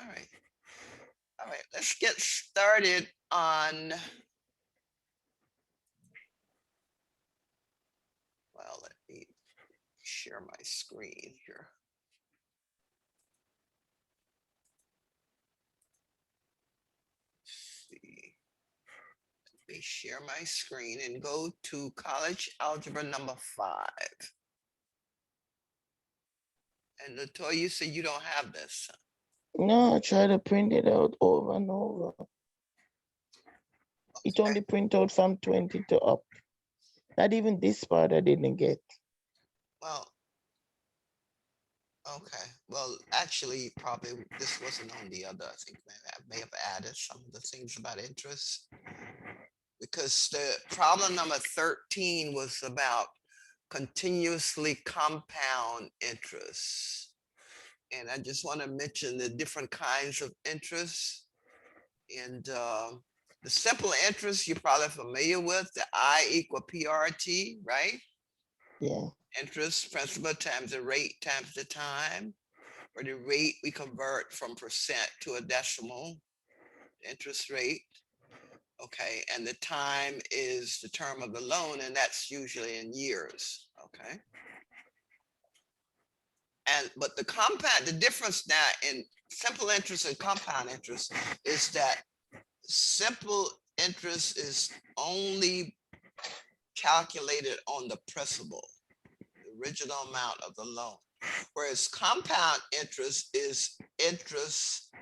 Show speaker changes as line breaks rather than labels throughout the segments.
right. All right, let's get started on, well, let me share my screen here. See, let me share my screen and go to college algebra number 5. And Latoya, you say you don't have this.
No, I try to print it out over and over. It
Okay.
only print out from 20 to up. Not even this part I didn't get.
Well, okay. Well, actually, probably this wasn't on the other. I think maybe I may have added some of the things about interest, because the problem number 13 was about continuously compound interest. And I just want to mention the different kinds of interest. And the simple interest you're probably familiar with, the I equal PRT, right?
Yeah.
Interest, principal times the rate times the time, or the rate we convert from percent to a decimal, interest rate. Okay, and the time is the term of the loan, and that's usually in years. Okay. And but the difference now in simple interest and compound interest is that simple interest is only calculated on the principal, the original amount of the loan, whereas compound interest is interest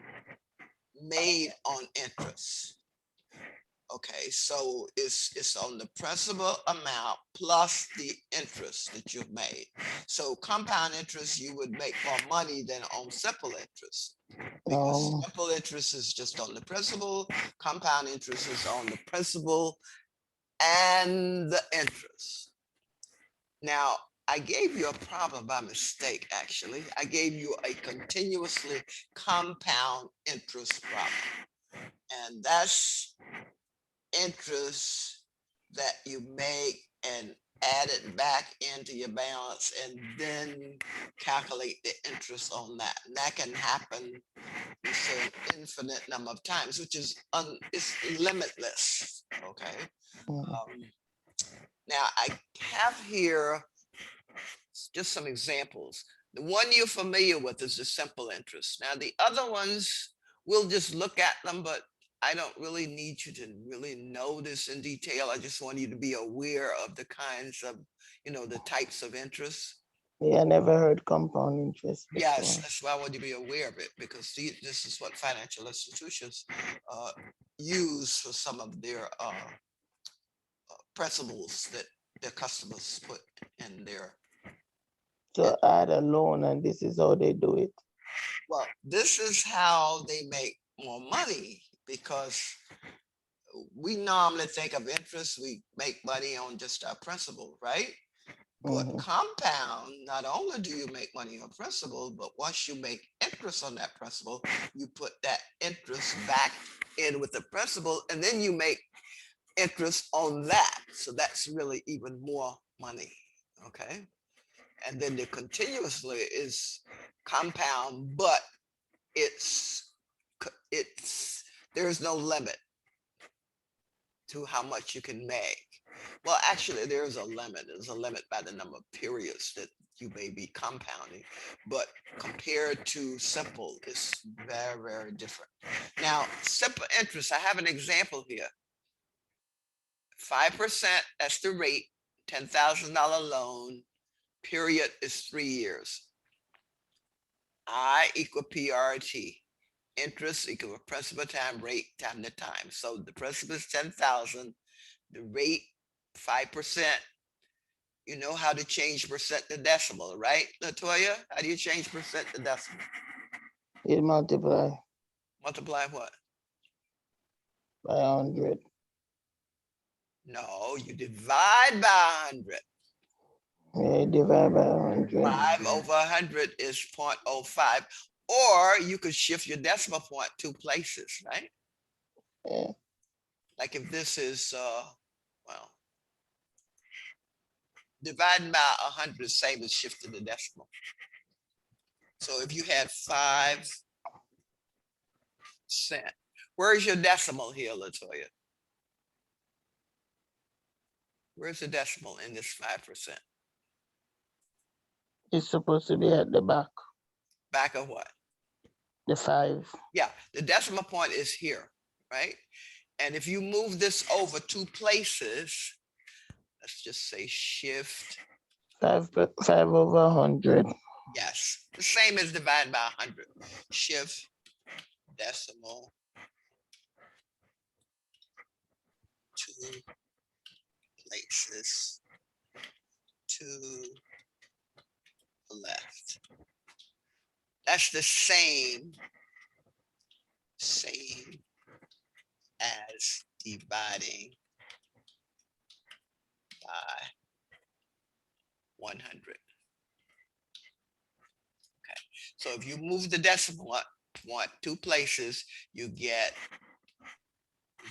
made on interest. Okay, so it's on the principal amount plus the interest that you've made. So compound interest, you would make more money than on simple interest, because
Oh,
simple interest is just on the principal, compound interest is on the principal and the interest. Now, I gave you a problem by mistake, actually. I gave you a continuously compound interest problem. And that's interest that you make and add it back into your balance and then calculate the interest on that. And that can happen, you say, an infinite number of times, which is it's limitless. Okay.
mm,
Um, Now I have here just some examples. The one you're familiar with is the simple interest. Now the other ones, we'll just look at them, but I don't really need you to really know this in detail. I just want you to be aware of the kinds of, the types of interest.
yeah, I never heard compound interest
Yes,
before.
that's why I want you to be aware of it, because this is what financial institutions uh, use for some of their principles that their customers put in their.
So I had a loan and this is how they do it.
Well, this is how they make more money, because we normally think of interest, we make money on just our principal, right? But
Hmm.
compound, not only do you make money on principal, but once you make interest on that principal, you put that interest back in with the principal, and then you make interest on that. So that's really even more money. Okay. And then the continuously is compound, but it's it's there's no limit to how much you can make. Well, actually, there's a limit. There's a limit by the number of periods that you may be compounding, but compared to simple, it's very, very different. Now, simple interest, I have an example here. 5%, that's the rate, $10,000 loan, period is 3 years. I equal PRT. Interest equal principal time rate time the time. So the principal is 10,000, the rate 5%. You know how to change percent to decimal, right, Latoya? How do you change percent to decimal?
It multiply
Multiply what?
by 100.
No, you divide by 100.
Yeah, divide by 100.
5 over 100 is 0.05. Or you could shift your decimal point 2 places, right?
Yeah.
Like if this is, well, dividing by 100 is same as shifting the decimal. So if you had 5 5%. Where's your decimal here, Latoya? Where's the decimal in this 5%?
It's supposed to be at the back,
Back of what?
the 5.
Yeah, the decimal point is here, right? And if you move this over 2 places, let's just say shift,
5 over 100.
yes, the same as divided by 100. Shift decimal 2 places to the left. That's the same as dividing by 100. Okay, so if you move the decimal point 2 places, you get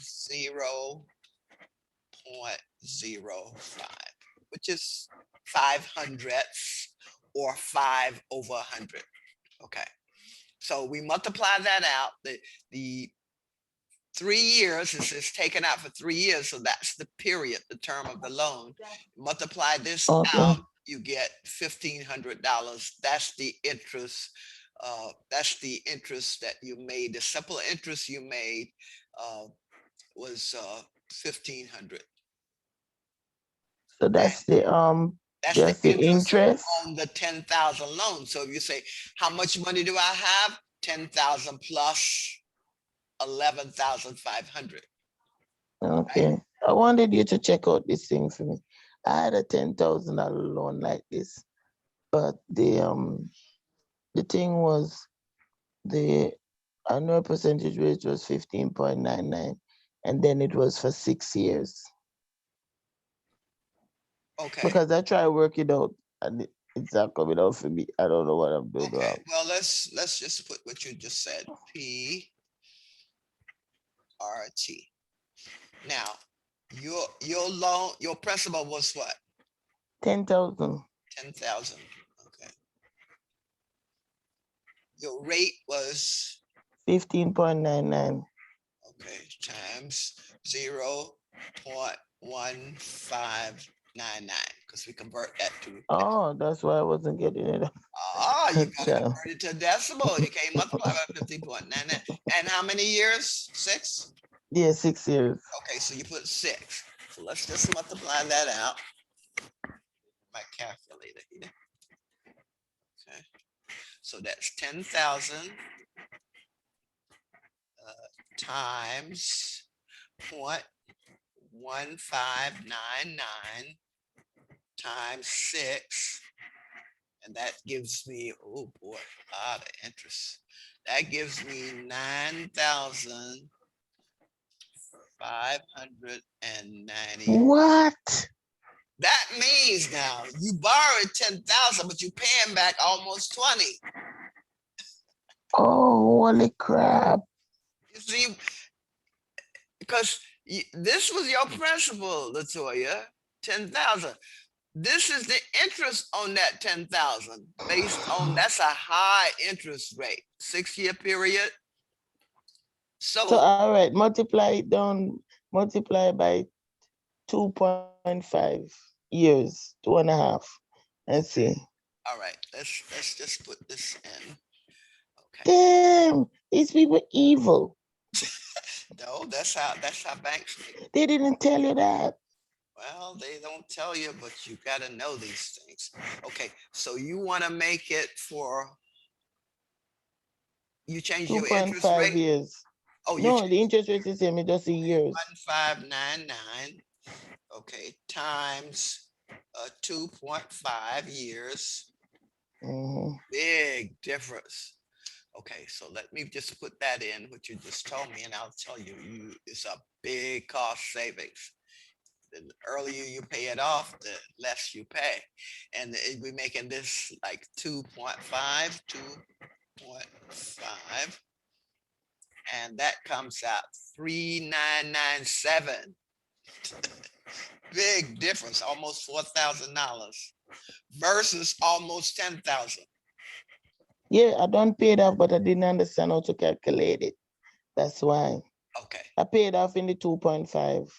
0.05, which is 5/100 or 5 over 100. Okay, so we multiply that out. The 3 years is taken out for 3 years, so that's the period, the term of the loan. Multiply this
Okay.
out, you get $1,500. That's the interest. That's the interest that you made. The simple interest you made was 1,500.
So that's the
That's
just the interest.
on the 10,000 loan. So if you say, how much money do I have? 10,000 plus 11,500.
Okay. I wanted you to check out this thing for me. I had a $10,000 loan like this, but the thing was the annual percentage rate was 15.99, and then it was for 6 years.
Okay.
Because I try to work it out and it's not coming out for me. I don't know what I'm doing
Okay.
wrong.
Well, let's just put what you just said. PRT. Now, your loan, your principal was what?
10,000.
10,000. Okay. Your rate was
15.99.
okay, times 0.1599, because we convert that to.
Oh, that's why I wasn't getting it.
Oh, you got to
Yeah.
convert it to a decimal. You can't multiply by 15.99. And how many years? 6?
Yeah, 6 years.
Okay, so you put 6. So let's just multiply that out. My calculator here. Okay, so that's 10,000 times 0.1599 times 6, and that gives me, oh boy, a lot of interest. That gives me 9,590.
What?
That means now you borrowed 10,000, but you're paying back almost 20.
Oh, holy crap.
You see, because this was your principal, Latoya, 10,000. This is the interest on that 10,000 based on, that's a high interest rate, 6-year period.
So
So
all right, multiply it down, multiply by 2.5 years, 2.5, and see.
all right, let's just put this in. Okay.
Damn, these people evil.
No, that's how banks make it.
They didn't tell you that.
Well, they don't tell you, but you got to know these things. Okay, so you want to make it for, you change your interest
2.5
rate.
years.
Oh, you
No, the interest rate is the same, it's just the years.
1,599. Okay, times 2.5 years.
Mhm.
Big difference. Okay, so let me just put that in, what you just told me, and I'll tell you, it's a big cost savings. The earlier you pay it off, the less you pay. And we're making this like 2.5, and that comes out 3,997. Big difference, almost $4,000 versus almost 10,000.
Yeah, I don't pay it off, but I didn't understand how to calculate it. That's why
Okay.
I paid off in the 2.5.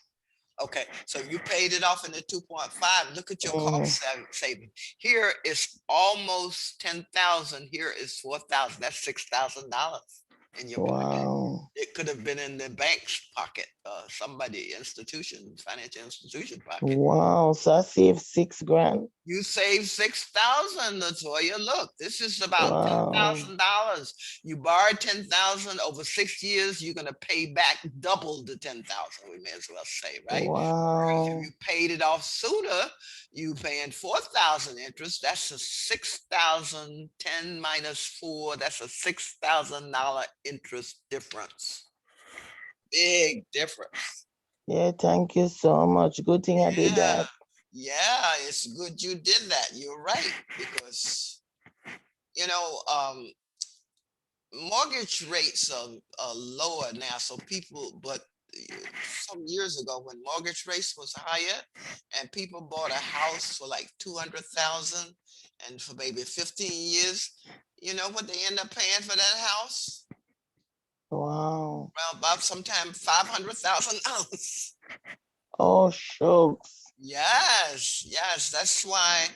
Okay, so you paid it off in the 2.5. Look at your
Mhm.
cost saving. Here is almost 10,000. Here is 4,000. That's $6,000 in your pocket.
Wow.
It could have been in the bank's pocket, somebody, financial institution pocket.
Wow. So I saved 6 grand.
You saved 6,000, Latoya. Look, this is about
Wow.
$10,000. You borrowed 10,000 over 6 years. You're gonna pay back double the 10,000. We may as well say, right? Whereas if
Wow.
you paid it off sooner, you paying 4,000 interest. That's a 6,000. 10 minus 4. That's a $6,000 interest difference. Big difference.
Yeah, thank you so much. Good thing I did
Yeah.
that.
Yeah, it's good you did that. You're right because you know mortgage rates are lower now, so people. But some years ago, when mortgage rates was higher, and people bought a house for like 200,000, and for maybe 15 years, you know what they end up paying for that house?
Wow.
Well, about sometime $500,000.
Oh, shucks.
Yes, yes, that's why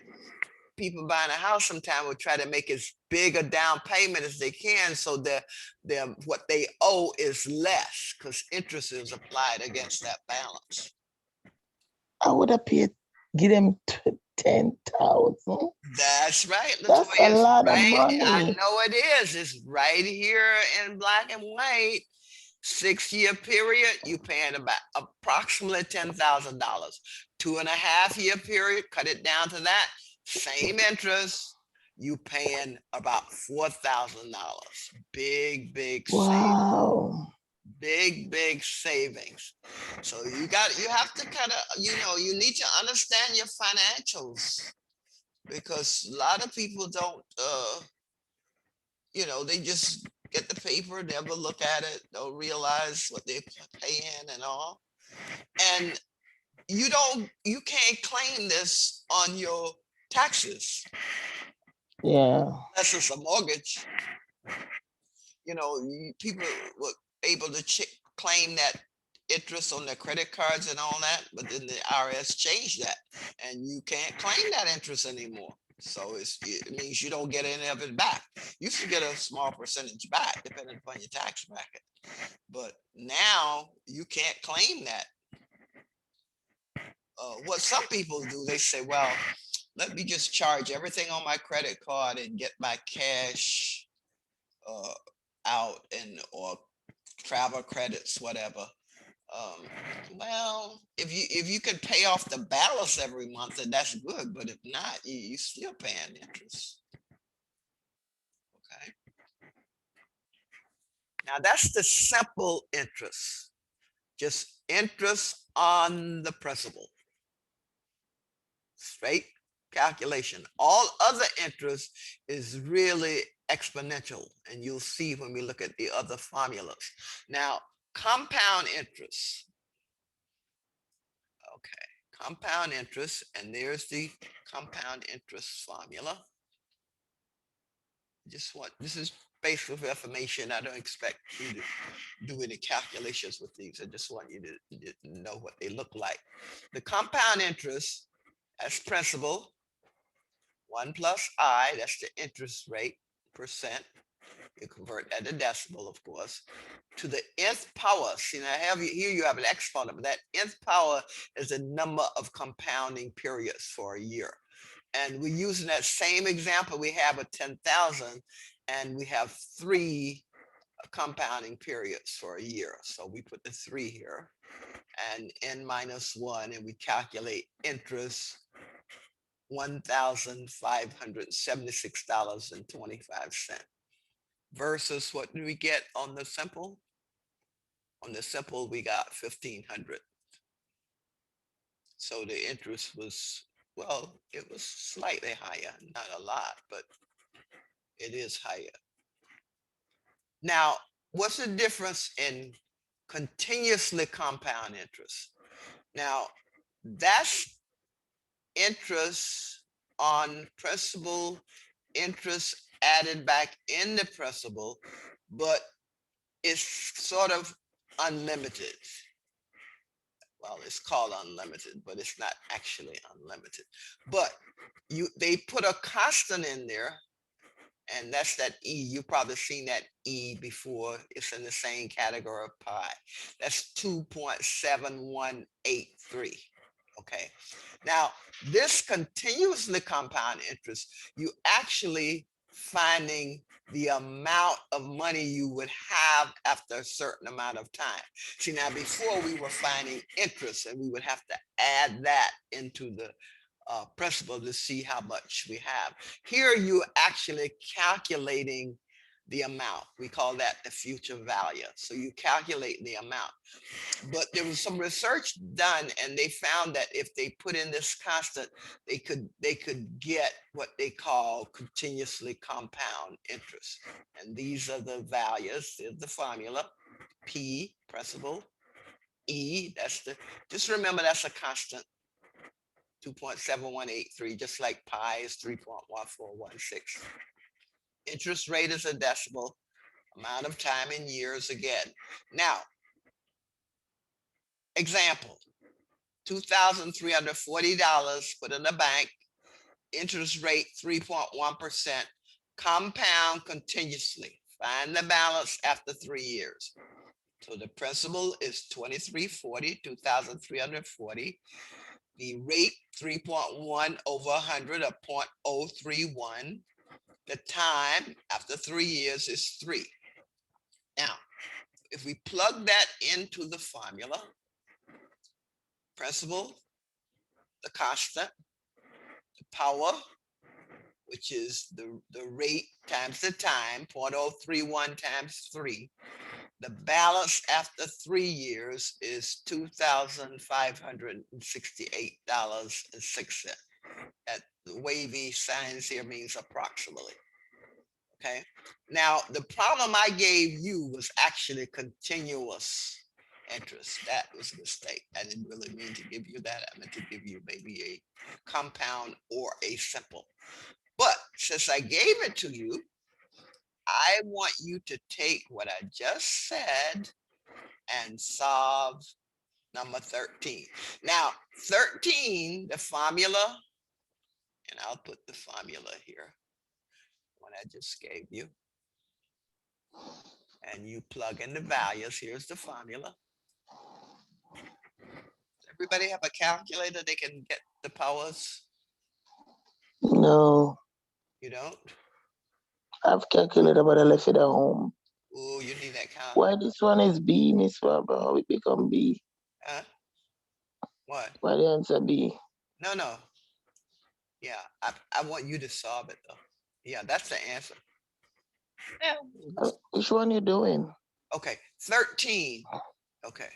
people buying a house sometimes will try to make as big a down payment as they can so that their what they owe is less because interest is applied against that balance.
I would have paid, give them 10,000.
That's right,
That's a
Latoya. It's
lot of
right. I
money.
know it is. It's right here in black and white. 6 year period, you paying about approximately $10,000. 2.5 year period, cut it down to that. Same interest, you paying about $4,000. Big,
Wow.
big savings. So you have to kind of, you need to understand your financials because a lot of people don't, they just get the paper, never look at it, don't realize what they're paying and all. And you can't claim this on your taxes
Yeah.
unless it's a mortgage. People were able to claim that interest on their credit cards and all that, but then the IRS changed that, and you can't claim that interest anymore. So it means you don't get any of it back. You used to get a small percentage back depending upon your tax bracket, but now you can't claim that. What some people do, they say, well, let me just charge everything on my credit card and get my cash uh, out or travel credits, whatever. Um, well, if you can pay off the balance every month, then that's good. But if not, you still paying interest. Okay. Now that's the simple interest, just interest on the principal, straight calculation. All other interest is really exponential, and you'll see when we look at the other formulas. Now, compound interest. Okay, compound interest, and there's the compound interest formula. This is basic information. I don't expect you to do any calculations with these. I just want you to know what they look like. The compound interest as principal, 1 plus I, that's the interest rate, percent. You convert that to decimal, of course, to the nth power. See, now here you have an exponent, but that nth power is the number of compounding periods for a year. And we're using that same example we have with 10,000, and we have 3 compounding periods for a year. So we put the 3 here and n minus 1, and we calculate interest $1,576.25 versus what do we get on the simple? On the simple, we got 1,500. So the interest was, well, it was slightly higher, not a lot, but it is higher. Now, what's the difference in continuously compound interest? Now, that's interest on principal, interest added back in the principal, but is sort of unlimited. Well, it's called unlimited, but it's not actually unlimited. But they put a constant in there, and that's that E. You've probably seen that E before. It's in the same category of pi. That's 2.7183. Okay. Now, this continuously compound interest, you actually finding the amount of money you would have after a certain amount of time. See, now before we were finding interest and we would have to add that into the principal to see how much we have. Here you actually calculating the amount. We call that the future value. So you calculate the amount. But there was some research done and they found that if they put in this constant, they could get what they call continuously compound interest. And these are the values, the formula. P, principal. E, that's the, just remember that's a constant. 2.7183, just like pi is 3.1416. Interest rate is a decimal, amount of time in years again. Now, example, $2,340 put in the bank, interest rate 3.1%, compound continuously. Find the balance after 3 years. So the principal is 2,340. The rate 3.1 over 100 or 0.031. The time after 3 years is 3. Now, if we plug that into the formula, principal, the constant, the power, which is the rate times the time, 0.031 times 3. The balance after 3 years is $2,568.06. That the wavy signs here means approximately. Okay. Now, the problem I gave you was actually continuous interest. That was a mistake. I didn't really mean to give you that. I meant to give you maybe a compound or a simple. But since I gave it to you, I want you to take what I just said and solve number 13. Now, 13, the formula, and I'll put the formula here, one I just gave you. And you plug in the values. Here's the formula. Everybody have a calculator they can get the powers?
No,
You don't?
I've calculated, but I left it at home.
Oh, you need that calculator.
Why this one is B, Miss Barbara? How it become B?
Huh? What?
Why the answer B?
No. Yeah, I want you to solve it though. Yeah, that's the answer. Yeah.
Which one you doing?
Okay, 13. Okay,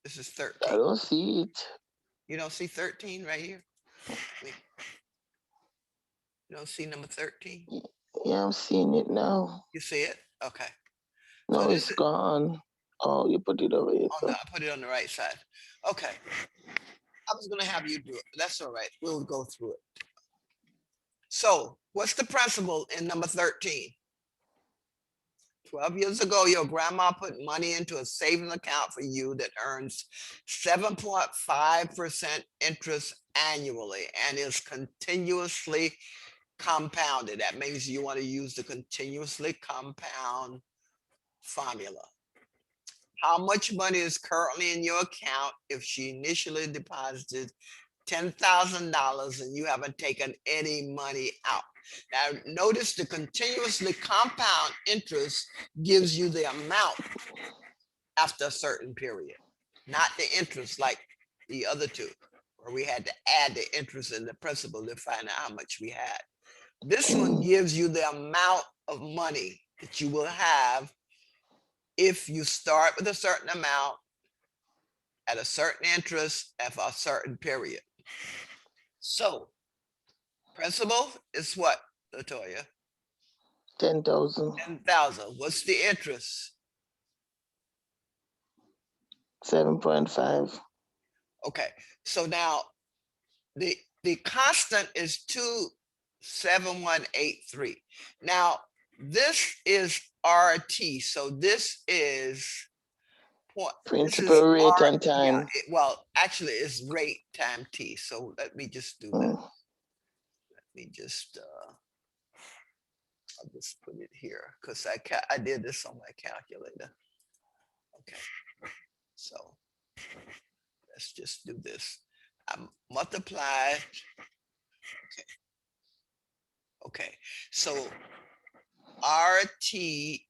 this is
I
13.
don't see it.
You don't see 13 right here? You don't see number 13?
Yeah, I'm seeing it now.
You see it? Okay.
No,
So
it's gone. Oh, you put it over here.
Oh, no, I put it on the right side. Okay. I was going to have you do it. That's all right. We'll go through it. So what's the principle in number 13? 12 years ago, your grandma put money into a savings account for you that earns 7.5% interest annually and is continuously compounded. That means you want to use the continuously compound formula. How much money is currently in your account if she initially deposited $10,000 and you haven't taken any money out? Now, notice the continuously compound interest gives you the amount after a certain period, not the interest like the other two, where we had to add the interest and the principal to find out how much we had. This one gives you the amount of money that you will have if you start with a certain amount at a certain interest at a certain period. So, principal is what, Latoya?
10,000.
10,000. What's the interest?
7.5.
Okay. So now the constant is 27183. Now, this is RT. So this is point. This is
Principal rate
R.
and
Yeah.
time.
Well, actually, it's rate time T. So let me just do that.
Mm.
Let me just. I'll just put it here because I did this on my calculator. Okay. So let's just do this. I multiply. Okay. So RT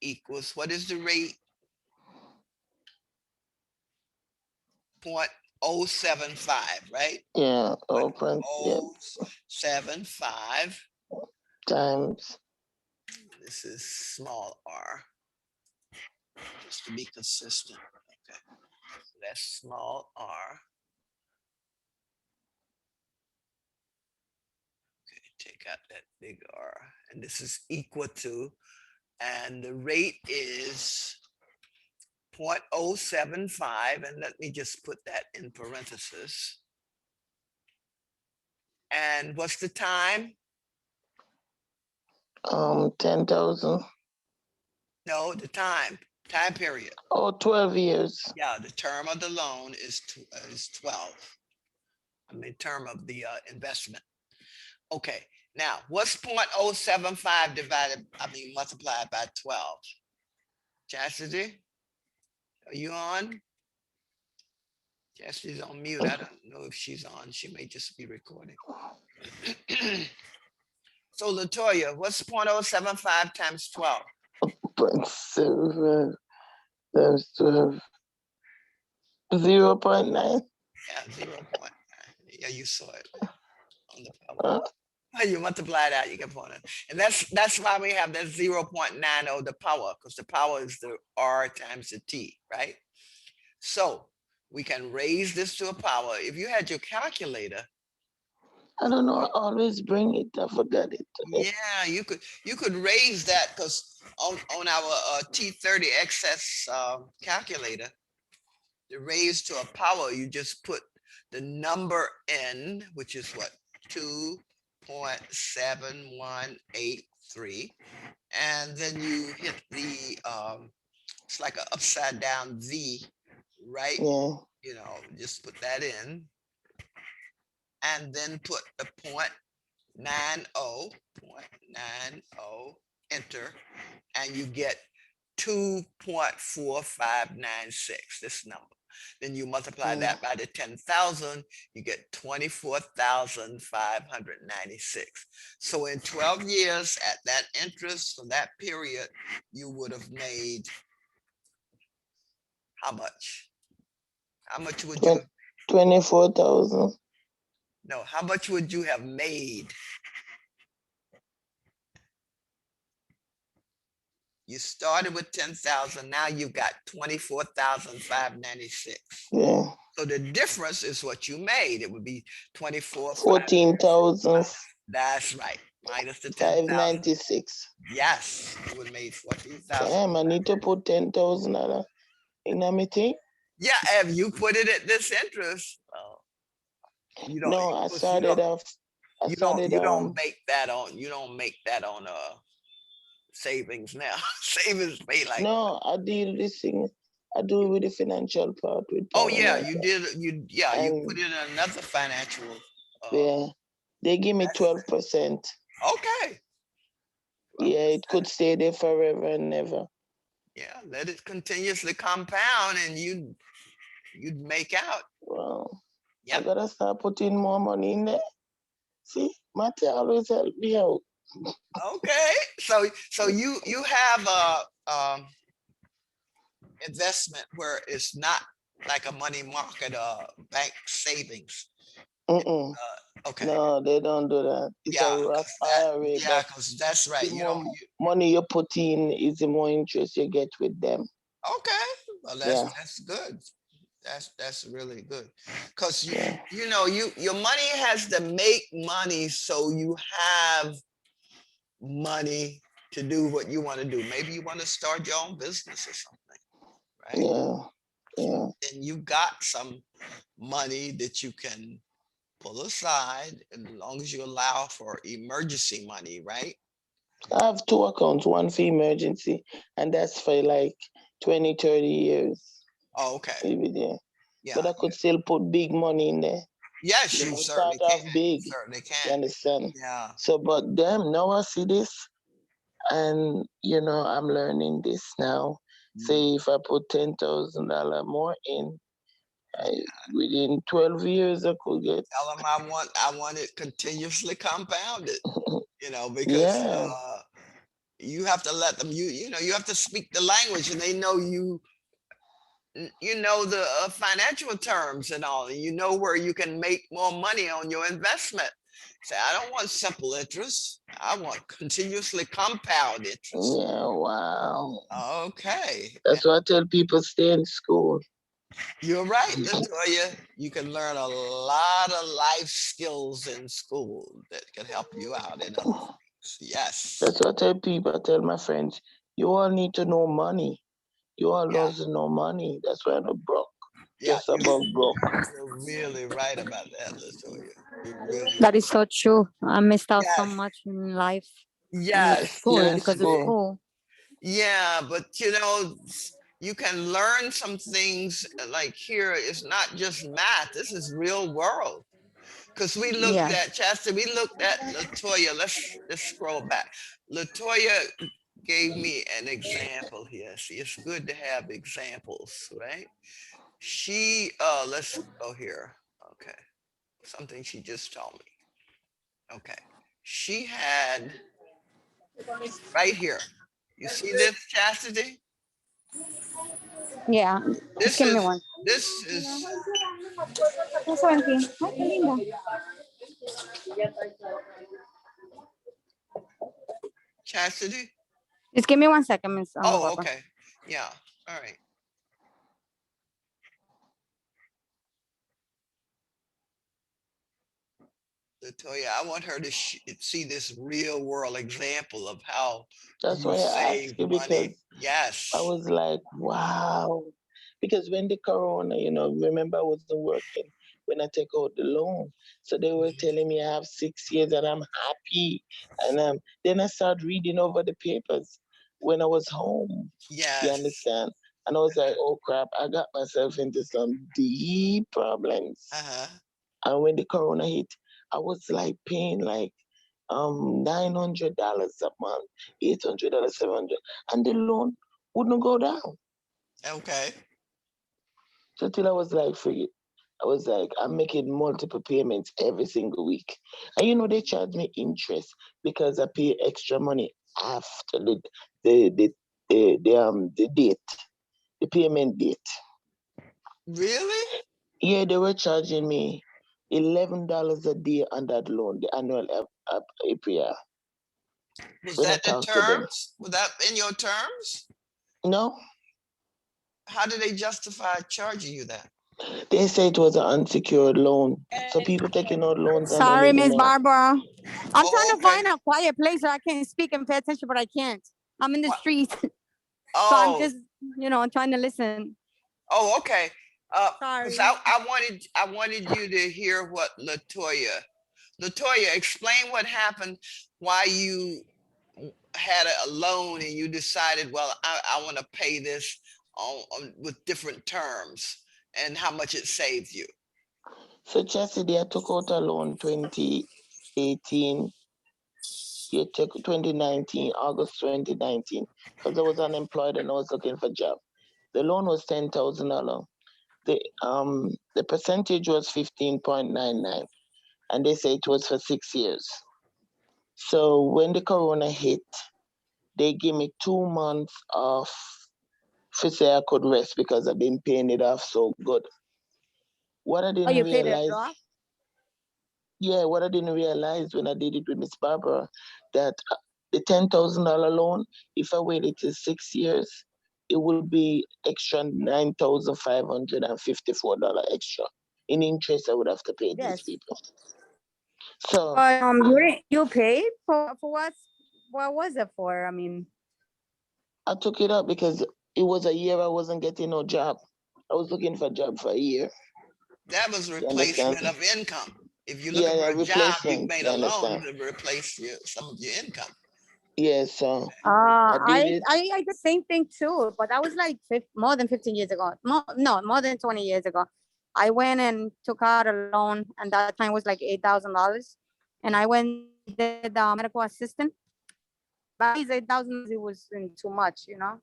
equals, what is the rate? 0.075, right?
Yeah, open. Yeah,
0.075.
times.
This is small r, just to be consistent. Okay. So that's small r. Okay, take out that big R. And this is equal to, and the rate is 0.075. And let me just put that in parentheses. And what's the time?
10,000.
No, the time period.
Oh, 12 years.
Yeah, the term of the loan is 12. I mean, term of the investment. Okay, now what's 0.075 multiplied by 12? Chastity, are you on? Chastity's on mute. I don't know if she's on. She may just be recording. So Latoya, what's 0.075 times 12?
0.75 times 12. 0.9.
Yeah, 0.9. Yeah, you saw it on the power. You multiply that, you get 0.9. And that's why we have that 0.90 the power, because the power is the R times the T, right? So we can raise this to a power. If you had your calculator,
I don't know. I always bring it. I forgot it today.
yeah, you could raise that, because on our T30 XS calculator, to raise to a power, you just put the number n, which is what, 2.7183, and then you hit the it's like an upside down V, right?
Yeah.
You know, just put that in, and then put the 0.90, enter, and you get 2.4596, this number. Then you multiply that by the 10,000, you get 24,596. So in 12 years at that interest for that period, you would have made how much? How much would you?
24,000.
No, how much would you have made? You started with 10,000. Now you've got 24,596.
Yeah.
So the difference is what you made. It would be
14,000.
That's right. Minus the 10,000.
596.
Yes, it would have made 14,000.
Damn, I need to put 10,000 in a meeting.
Yeah, if you put it at this interest, you don't.
No, I started
You don't make that on savings now. Savings pay like.
No, I deal this thing. I do with the financial part with.
Oh yeah, you did. You put it in another financial.
Yeah, they give me 12%.
Okay.
Yeah, it could stay there forever and never.
Yeah, let it continuously compound, and you'd make out.
Well, I gotta start putting more money in there. See, Matty always help me out.
Okay, so you have a investment where it's not like a money market bank savings. Okay.
No, they don't do that. It's a rough IRA.
Yeah, because that's right.
The more money you put in is the more interest you get with them.
Okay, well that's good. That's really good, because you know your money has to make money, so you have money to do what you want to do. Maybe you want to start your own business or something, right?
Yeah.
And you got some money that you can pull aside, as long as you allow for emergency money, right?
I have two accounts, one for emergency, and that's for like 20, 30 years.
Oh, okay.
Maybe there.
Yeah.
But I could still put big money in there.
Yes,
You
you
know,
certainly
start off
can.
big.
Certainly
You
can.
understand?
Yeah.
So, but them now I see this, and you know, I'm learning this now. Say if I put $10,000 more in, within 12 years I could get.
Tell them I want it continuously compounded. You know, because
Yeah,
you have to let them. You know you have to speak the language, and they know you. You know the financial terms and all, and you know where you can make more money on your investment. Say, I don't want simple interest. I want continuously compound interest.
yeah, wow.
Okay.
That's why I tell people stay in school.
You're right, Latoya. You can learn a lot of life skills in school that can help you out in other things. Yes.
That's what I tell people. I tell my friends, you all need to know money. You all
Yeah.
don't know money. That's why I'm broke.
Yeah.
Just above broke.
You're really right about that, Latoya. You really
That is so true. I missed out so
Yes.
much in life and with
Yes.
school
In
Yes.
because of
school.
school.
Yeah, but you know, you can learn some things like here. It's not just math. This is real world. Because we looked
Yes.
at Chester, we looked at Latoya. Let's scroll back. Latoya gave me an example here. See, it's good to have examples, right? She let's go here. Okay. Something she just told me. Okay. She had right here. You see this, Chastity?
Yeah. Just
This
give me
is
one.
this is
That's one thing. Ay, qué linda.
Chastity.
Just give me 1 second, Miss
Oh,
Barbara.
okay. Yeah. All right. Latoya, I want her to see this real world example of how
That's
you
why I asked
save
you because
money.
I
Yes.
was like, wow. Because when the corona, you know, remember I wasn't working when I take out the loan. So they were
Mhm.
telling me I have 6 years and I'm happy. And then I started reading over the papers when I was home. You
Yes.
understand? And I was like, oh crap, I got myself into some deep problems.
Uh-huh.
And when the corona hit, I was like paying like $900 a month, $800, 700, and the loan wouldn't go down.
Okay.
So till I was like, forget. I was like, I'm making multiple payments every single week, and you know they charge me interest because I pay extra money after the the the date, the payment date.
Really?
Yeah, they were charging me $11 a day on that loan, the annual APR.
Was
When I
that the
talked to them,
terms? Was that in your terms?
no,
How did they justify charging you that?
they say it was an unsecured loan. So people taking out loans and don't
Sorry,
even
Miss
know.
Barbara. I'm trying
Oh,
to
okay.
find a quiet place so I can speak and pay attention, but I can't. I'm in the
What?
street. So I'm
Oh,
just, trying to listen.
oh, okay. Because
Sorry.
I wanted you to hear what Latoya, explain what happened, why you had a loan and you decided, well, I want to pay this with different terms and how much it saved you.
So Chastity, I took out a loan 2018, you took 2019, August 2019, because I was unemployed and I was looking for a job. The loan was $10,000. The percentage was 15.99, and they say it was for 6 years. So when the corona hit, they gave me 2 months off to say I could rest because I've been paying it off so good. What I
Oh,
didn't
you paid it
realize,
off?
yeah, what I didn't realize when I did it with Miss Barbara, that the $10,000 loan, if I waited till 6 years, it would be extra $9,554 extra in interest I would have to pay these
Yes.
people. So
But you paid for what was it for? I mean,
I took it up because it was a year I wasn't getting no job. I was looking for a job for a year.
That was
You understand?
replacement of income. If you're looking
Yeah,
for
yeah,
a job, you
replacement.
made
You
a loan
understand?
to replace some of your income.
Yes,
I
it.
I did the same thing too, but that was like more than 15 years ago. More than 20 years ago. I went and took out a loan, and that time was like $8,000. And I went did medical assistant. But these $8,000, it was too much, you know.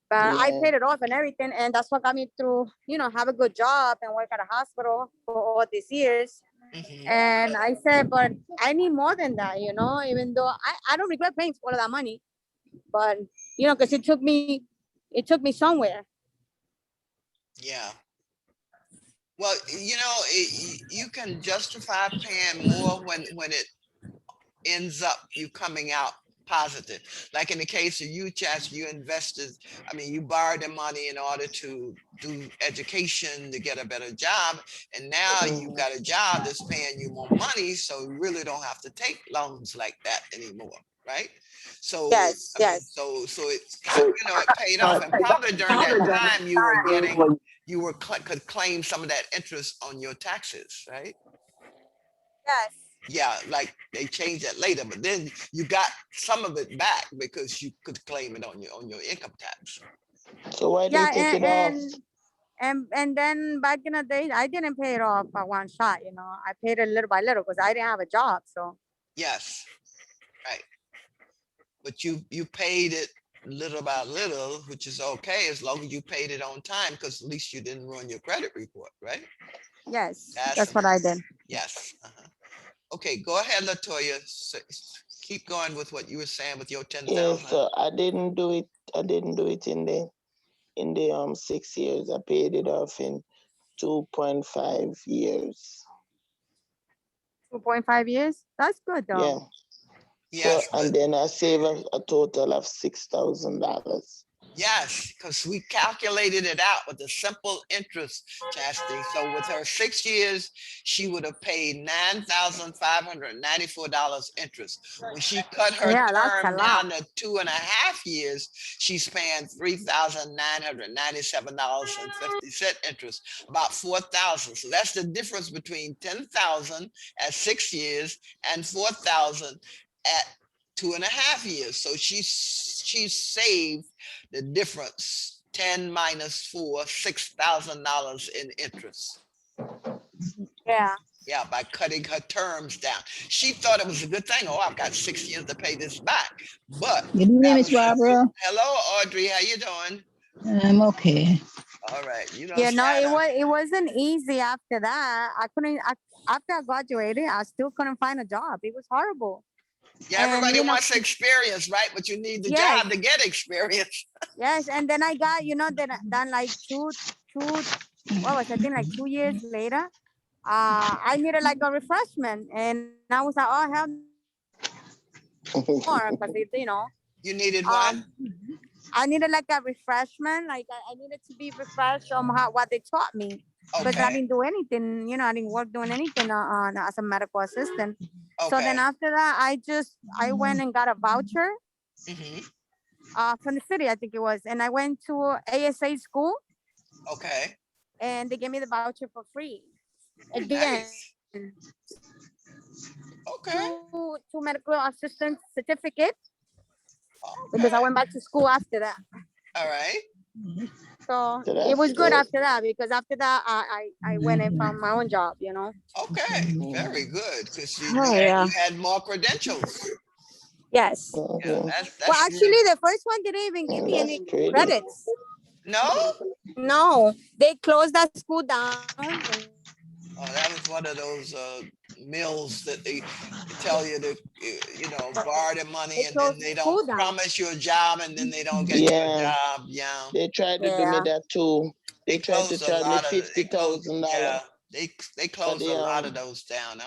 But I
Yeah.
paid it off and everything, and that's what got me through, have a good job and work at a hospital for all these years.
Mhm.
And I said, but I need more than that, even though I don't regret paying all of that money, but because it took me somewhere.
Yeah. Well, you can justify paying more when it ends up you coming out positive. Like in the case of you, Chas, you invested, I mean, you borrowed the money in order to do education to get a better job. And now you
Mhm.
got a job that's paying you more money. So you really don't have to take loans like that anymore. Right. So,
Yes,
I mean,
yes.
so it paid off. And probably during that time could claim some of that interest on your taxes, right?
Yes.
Yeah, like they changed that later, but then you got some of it back because you could claim it on your income tax.
So why they
Yeah,
take it off?
and then back in the day, I didn't pay it off at one shot. I paid it little by little because I didn't have a job. So
Yes, right. But you paid it little by little, which is okay as long as you paid it on time, because at least you didn't ruin your credit report, right?
yes,
That's
that's what I did.
yes. Okay, go ahead, Latoya. Keep going with what you were saying with your
Yes,
10,000.
so I didn't do it. I didn't do it in the 6 years. I paid it off in 2.5 years.
2.5 years. That's good
Yeah.
though.
So
Yes, but
and then I save a total of $6,000.
yes, because we calculated it out with the simple interest, Chastity. So with her 6 years, she would have paid $9,594 interest. When she cut her
Yeah, that's a
term
lot.
down to 2.5 years, she's paying $3,997.50 interest, about 4,000. So that's the difference between 10,000 at 6 years and 4,000 at 2.5 years. So she's saved the difference, 10 minus 4, $6,000 in interest.
Yeah.
Yeah, by cutting her terms down. She thought it was a good thing. Oh, I've got 6 years to pay this back. But
Good evening,
that
Miss
was
Barbara.
hello, Audrey. How you doing?
I'm okay.
All right. You don't
Yeah, no,
sound
it wasn't easy after that. I couldn't after I graduated, I still couldn't find a job. It was horrible.
yeah,
And
everybody wants experience, right? But you need the
yes,
job to get experience.
yes. And then I got, then like what was I think like 2 years later, I needed like a refreshment, and I was like, oh hell no, I need more because
You needed what?
um I needed like a refreshment, like I needed to be refreshed on what they taught me because I
Okay.
didn't do anything, I didn't work doing anything as a medical assistant. So then
Okay.
after that, I went and got a voucher
Hmm.
from the city, I think it was, and I went to ASA school,
Okay.
and they gave me the voucher for free. Again,
Nice. Okay.
two medical assistant certificates because I
Okay.
went back to school after that.
All right.
So
So
it
that's
was good
good.
after that because after that I went and found my own job.
Okay. Very good. Because
Oh yeah.
you had more credentials.
Yes.
Yeah,
Mhm.
Well,
that's
actually,
really
the first one didn't even give me
That's
any
pretty.
credits.
no.
No, they closed that school down.
Oh, that was one of those mills that they tell you to, borrow the money
They
and then
closed the
they don't
school down.
promise you a job and then they don't get you a
Yeah,
job. Yeah,
they tried to do me
Yeah.
that too.
they
They tried to
closed a
charge me
lot of
fifty
they closed.
thousand
Yeah,
dollars
they
for
closed a
the
lot of those down.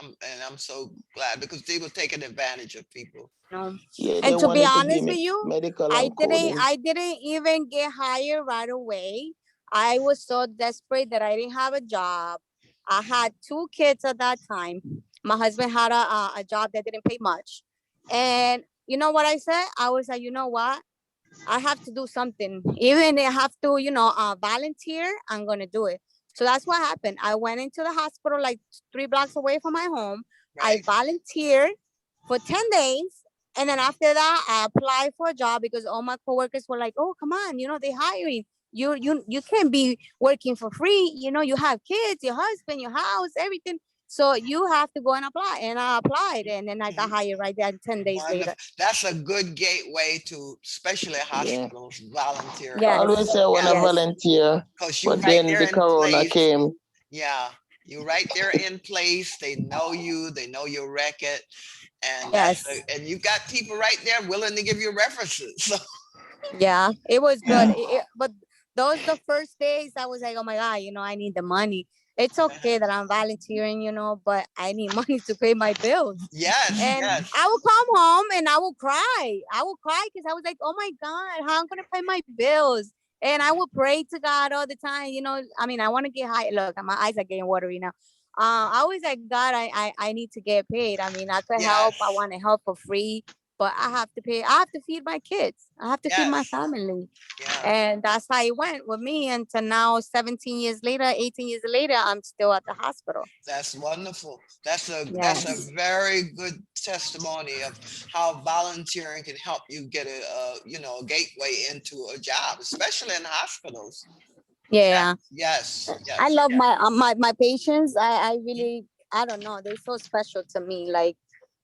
I'm so glad because they were taking advantage of people.
No.
yeah, they
And to be
wanted to give
honest
me
with you,
medical
I
and
didn't
coding.
I didn't even get hired right away. I was so desperate that I didn't have a job. I had two kids at that time. My husband had a job that didn't pay much. And you know what I said? I was like, you know what? I have to do something. Even if I have to, volunteer, I'm going to do it. So that's what happened. I went into the hospital like 3 blocks away from my home. I
Right.
volunteered for 10 days, And then after that, I applied for a job because all my coworkers were like, "Oh, come on, they hiring. You can't be working for free. You have kids, your husband, your house, everything. So you have to go and apply." And I applied, and then I got hired right there 10 days
Wonderful.
later.
That's a good gateway to, especially
Yeah.
hospitals, volunteering.
I always
Yes,
say I want to
yes,
volunteer,
Because you
but
right
then
there
the
in
corona
place.
came.
Yeah, you right there in place. They know you. They know your record, and
yes.
and you got people right there willing to give you references. So
Yeah, it was good. But those the first days I was like, oh my God, I need the money. It's okay that I'm volunteering, but I need money to pay my bills.
yes,
And
yes,
I would come home and I would cry. I would cry because I was like, oh my God, how I'm gonna pay my bills? And I would pray to God all the time. I mean, I want to get high. Look, my eyes are getting watery now. I always like, God, I need to get paid. I mean, I could help. I
yes,
want to help for free, but I have to pay. I have to feed my kids. I have to feed my
yes,
family.
yeah.
And that's how it went with me until now, 17 years later, 18 years later, I'm still at the hospital.
That's wonderful. That's
Yes.
a very good testimony of how volunteering can help you get a gateway into a job, especially in hospitals.
Yeah.
Yes,
I
yes,
love
yes.
my patients. I really, I don't know, they're so special to me. Like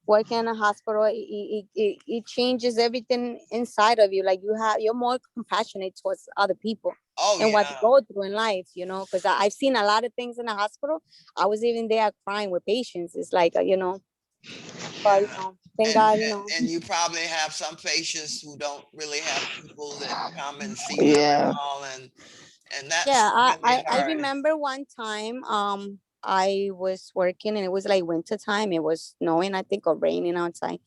working in a hospital, it changes everything inside of you. Like you're more compassionate towards other people
Oh
and what they
yeah.
go through in life. Because I've seen a lot of things in the hospital. I was even there crying with patients. It's like but thank
And,
God.
and you probably have some patients who don't really have people that come and see them
Yeah.
and all, and
Yeah,
that's
I,
really
I I
hard.
remember one time I was working and it was like winter time. It was snowing, I think, or raining outside.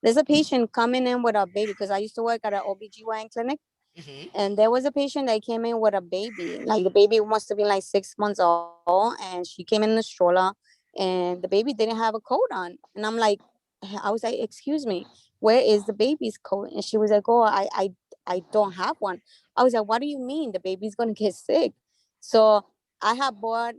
There's a patient coming in with a baby because I used to work at an OBGYN clinic,
Mhm.
and there was a patient that came in with a baby. Like the baby must have been like 6 months old, and she came in the stroller, and the baby didn't have a coat on. And I was like, "Excuse me, where is the baby's coat?" And she was like, "Oh, I don't have one." I was like, "What do you mean? The baby's gonna get sick?" So I had bought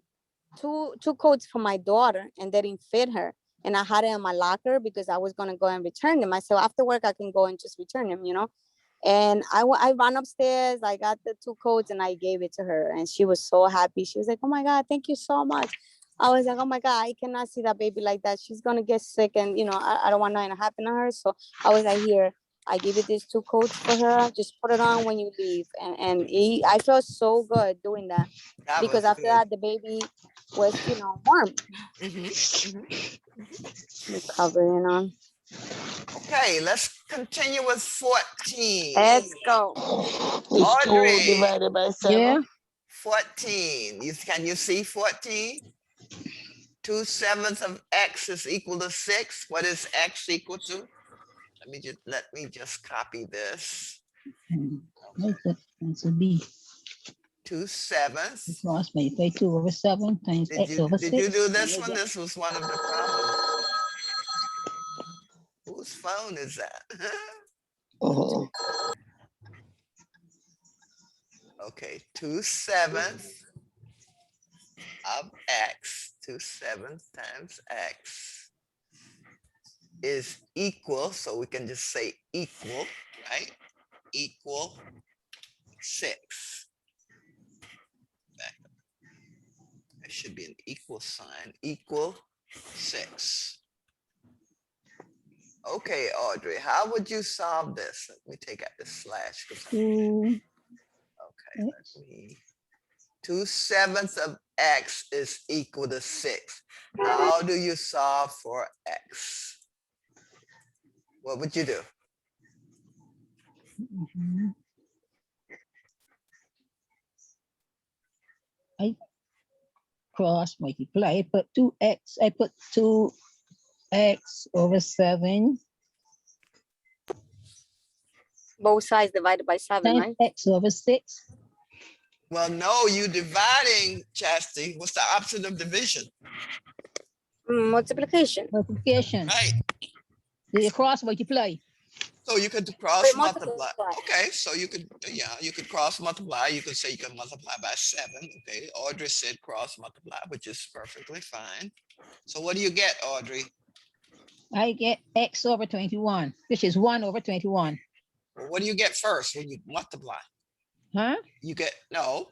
two coats for my daughter, and they didn't fit her. And I had it in my locker because I was gonna go and return them. I said, after work, I can go and just return them. And I ran upstairs. I got the two coats and I gave it to her, and she was so happy. She was like, "Oh my God, thank you so much." I was like, "Oh my God, I cannot see that baby like that. She's gonna get sick, and I don't want nothing to happen to her." So I was like, "Here, I give you these two coats for her. Just put it on when you leave." And I felt so good doing that
That
because
was
after
good.
that the baby was warm,
Mhm, mhm.
recovering on.
Okay, let's continue with 14.
Let's go.
It's 2
Audrey,
divided by 7.
Yeah,
14. Can you see 14? 2/7 of x is equal to 6. What is x equal to? Let me just copy this.
that's a B.
2/7.
Cross multiply 2/7 times x over 6.
Did you do this one? This was one of the problems. Whose phone is that?
Mhm.
Okay, 2/7 of x, 2/7 times x is equal, so we can just say equal, right? Equal 6. There should be an equal sign, equal 6. Okay, Audrey, how would you solve this? Let me take out the slash.
2
Okay, let me. 2/7 of x is equal to 6. How do you solve for x? What would you do?
mhm. I cross multiply. I put 2x. I put 2x over 7
Both sides divided by 7,
times
right?
x over 6.
Well, no, you dividing, Chastity. What's the opposite of division?
Multiplication.
Multiplication.
Right.
The cross multiply.
So you could cross multiply.
Multiply.
Okay, so you could cross multiply. You could say you can multiply by 7. Okay, Audrey said cross multiply, which is perfectly fine. So what do you get, Audrey?
I get x over 21, which is 1 over 21.
Well, what do you get first when you multiply?
Huh?
You get, no,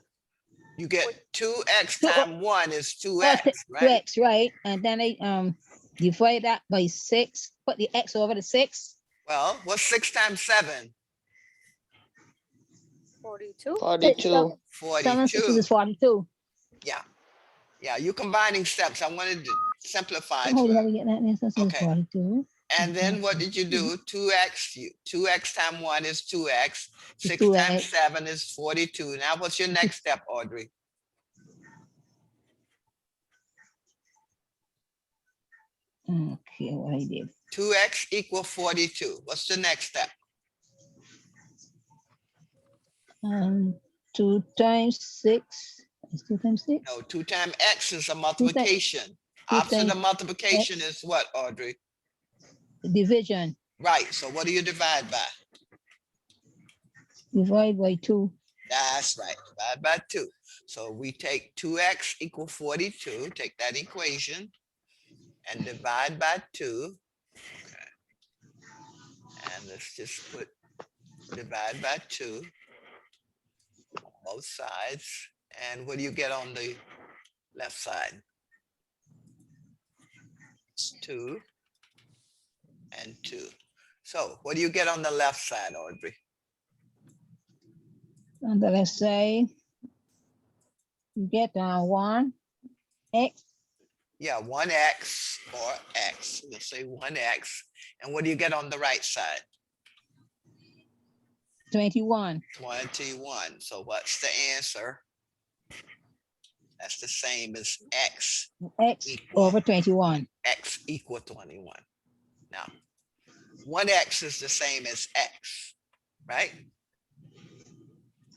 you get 2x
Two-
times 1 is
Oh,
2x, right?
2x, right? And then I divide that by 6, put the x over the 6.
Well, what's 6 times 7?
42.
42.
7 sixes
42.
is 42.
Yeah. Yeah, you're combining steps. I wanted to simplify it.
How do we get that? This is
Okay.
42.
And then what did you do? 2x times 1 is 2x. 6 times
2x.
7 is 42. Now what's your next step, Audrey?
Okay, what I did.
2x equal 42. What's the next step?
2 times 6 is 2 times 6.
No, 2 times x is a multiplication.
2
Opposite of
times
multiplication
x.
is what, Audrey?
Division.
Right, so what do you divide by?
Divide by 2.
That's right, divide by 2. So we take 2x equal 42, take that equation and divide by 2. Okay. And let's just put divide by 2 on both sides. And what do you get on the left side? 2 and 2. So what do you get on the left side, Audrey?
On the left side, you get 1 x.
Yeah, 1x or x. Let's say 1x. And what do you get on the right side?
21.
21. So what's the answer? That's the same as x.
X
Equal.
over 21.
X equal 21. Now, 1x is the same as x, right?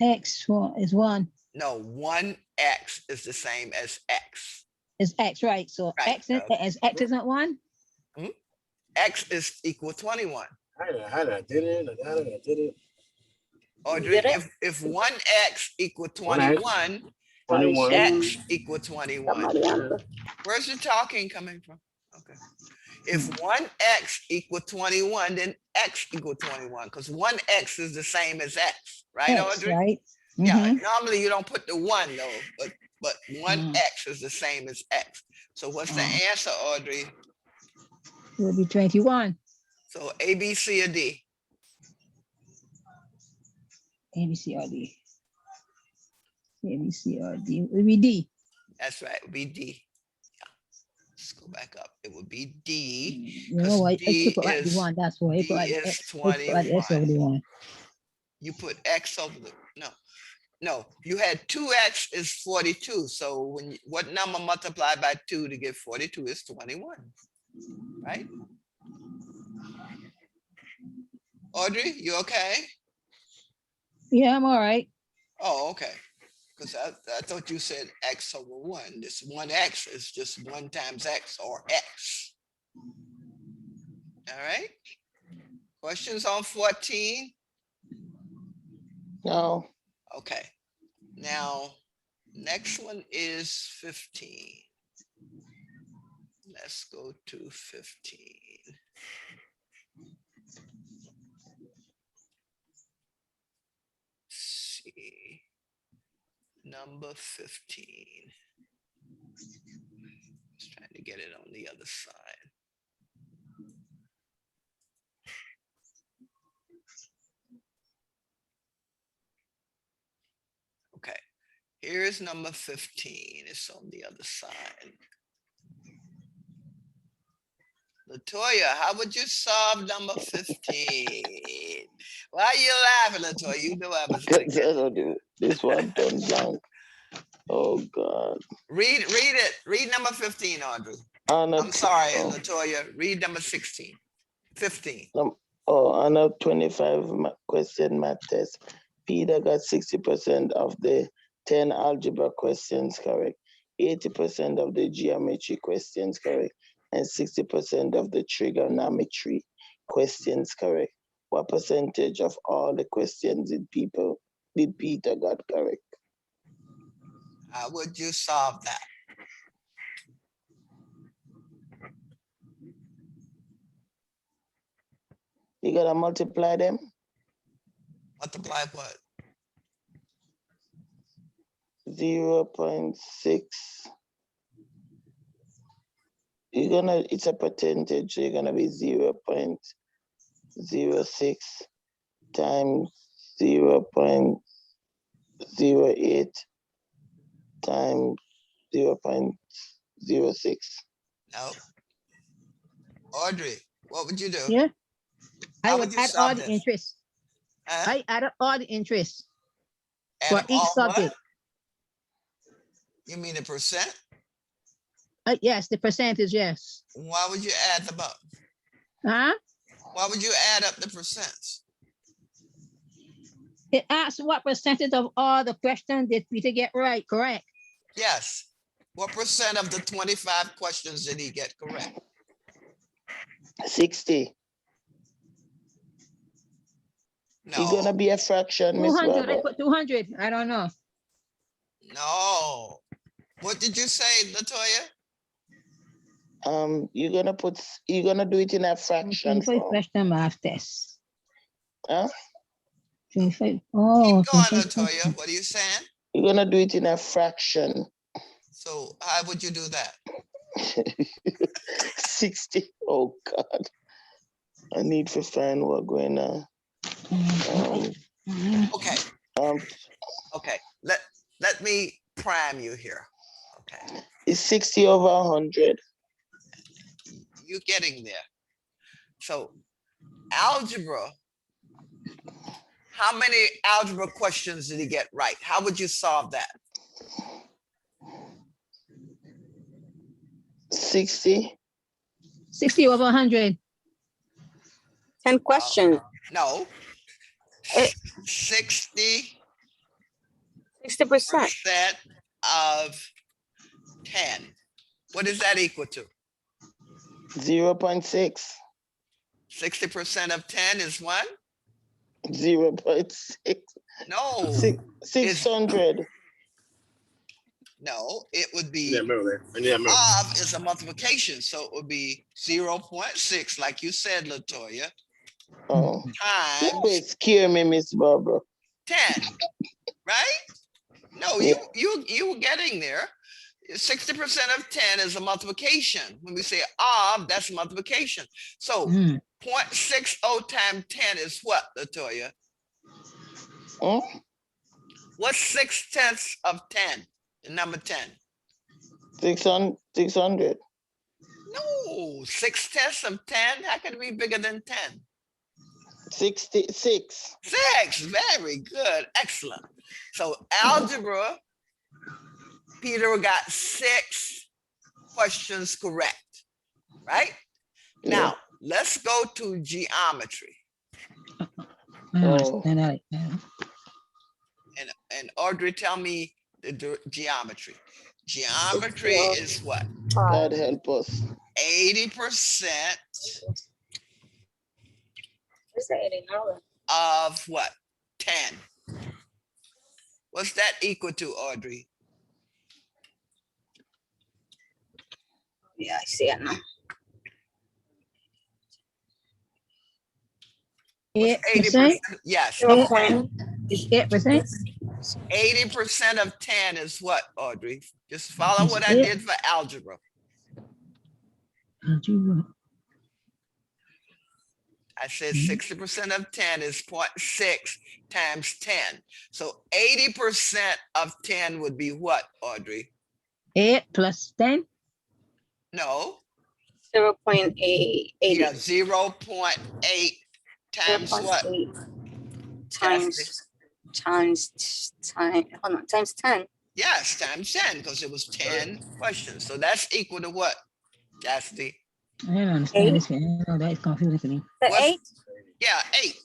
X is 1.
No, 1x is the same as x.
Is x, right? So
Right,
x isn't 1.
X is equal 21.
I did it.
Audrey, if 1x equal 21,
21.
x equal 21. Where's the talking coming from? Okay. If 1x equal 21, then x equal 21, because 1x is the same as x, right,
X,
Audrey?
right?
Yeah,
Mhm.
normally you don't put the 1 though, but 1x is the same as x. So what's the answer, Audrey?
It would be 21.
So A, B, C, or D?
A, B, C, or D. A, B, C, or D. It would be D.
That's right, it would be D. Yeah. Let's go back up. It would be D.
You know
Because
what? I
D
took out the
is
1. That's why I
D
put out the
is
X. I put out the X over
21.
the 1.
You put x over the, no, you had 2x is 42. So what number multiplied by 2 to get 42 is 21, right? Audrey, you okay?
Yeah, I'm all right.
Oh, okay. Because I thought you said x over 1. This 1x is just 1 times x or x. All right. Questions on 14?
No.
Okay. Now, next one is 15. Let's go to 15. See. Number 15. Just trying to get it on the other side. Okay, here's number 15. It's on the other side. Latoya, how would you solve number 15? Why are you laughing, Latoya? You know I was gonna get
This one done blank. Oh God.
Read it. Read number 15, Audrey.
On a
I'm sorry,
oh,
Latoya. Read number 16. 15.
on a 25 question math test, Peter got 60% of the 10 algebra questions correct, 80% of the geometry questions correct, and 60% of the trigonometry questions correct. What percentage of all the questions did Peter got correct?
How would you solve that?
You gotta multiply them.
Multiply what?
0.6. It's a percentage, so you're gonna be 0.06 times 0.08 times 0.06.
No. Audrey, what would you do?
Yeah. I
How
would
would you
add all
solve
the
this?
interest.
Huh?
I add up all the interest
Add
for
up
each
all what?
subject.
You mean the percent?
Yes, the percentage, yes.
Why would you add them up?
Huh?
Why would you add up the percents?
It asks what percentage of all the questions did Peter get right, correct?
Yes. What percent of the 25 questions did he get correct?
60. You're gonna
No,
be a fraction, Miss
200, I
Barbara.
put 200, I don't know.
no. What did you say, Latoya?
You're gonna do it in a fraction
25
form.
question math test.
Huh?
25, oh.
Keep going,
25
Latoya.
question.
What are you saying?
You're gonna do it in a fraction.
So how would you do that?
60. Oh God. I need to find what going on.
Okay,
Um,
okay. Let me prime you here. Okay,
it's 60 over 100.
you're getting there. So algebra, how many algebra questions did he get right? How would you solve that?
60.
60 over 100.
10 questions,
No.
Eh.
60%
60%.
of 10. What does that equal to?
0.6.
60% of 10 is what?
0.6.
No,
600.
no, it would
I need
be
that mirror, man. I need that mirror.
of is a multiplication. So it would be 0.6, like you said, Latoya,
Oh.
times
Wait, scare me, Miss Barbara.
10, right? No,
Yeah.
you were getting there. 60% of 10 is a multiplication. When we say of, that's multiplication. So
Mm.
0.60 times 10 is what, Latoya?
Hmm?
What's 6/10 of 10? The number 10.
600.
No, 6/10 of 10. How could it be bigger than 10?
66.
6. Very good. Excellent. So algebra, Peter got 6 questions correct, right?
Yeah.
Now, let's go to geometry.
I don't
Oh.
understand that. Yeah.
And Audrey, tell me the geometry. Geometry is what?
God help us.
80% of what? 10. What's that equal to, Audrey?
Yeah, I see it now.
8%?
Yes.
0.8.
8%?
80% of 10 is what, Audrey? Just follow
It's
what I
eight.
did for algebra.
Algebra.
I said
Mhm.
60% of 10 is 0.6 times 10. So 80% of 10 would be what, Audrey?
8 plus 10?
No,
0.8.
yeah, 0.8 times what?
0.8 times hold on, times 10.
Yes, times 10, because it was 10 questions. So that's equal to what, Cassidy?
I don't understand this. I know that is confusing for me.
The
What's-
8?
Yeah, 8.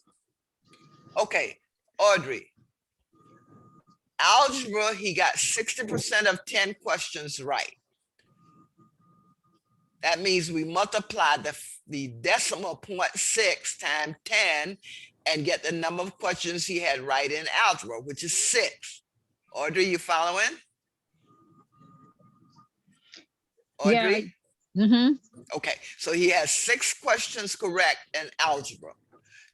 Okay, Audrey. Algebra, he got 60% of 10 questions right. That means we multiply the decimal 0.6 times 10 and get the number of questions he had right in algebra, which is 6. Audrey, you following? Audrey?
Yeah. Mm-hmm.
Okay, so he has 6 questions correct in algebra.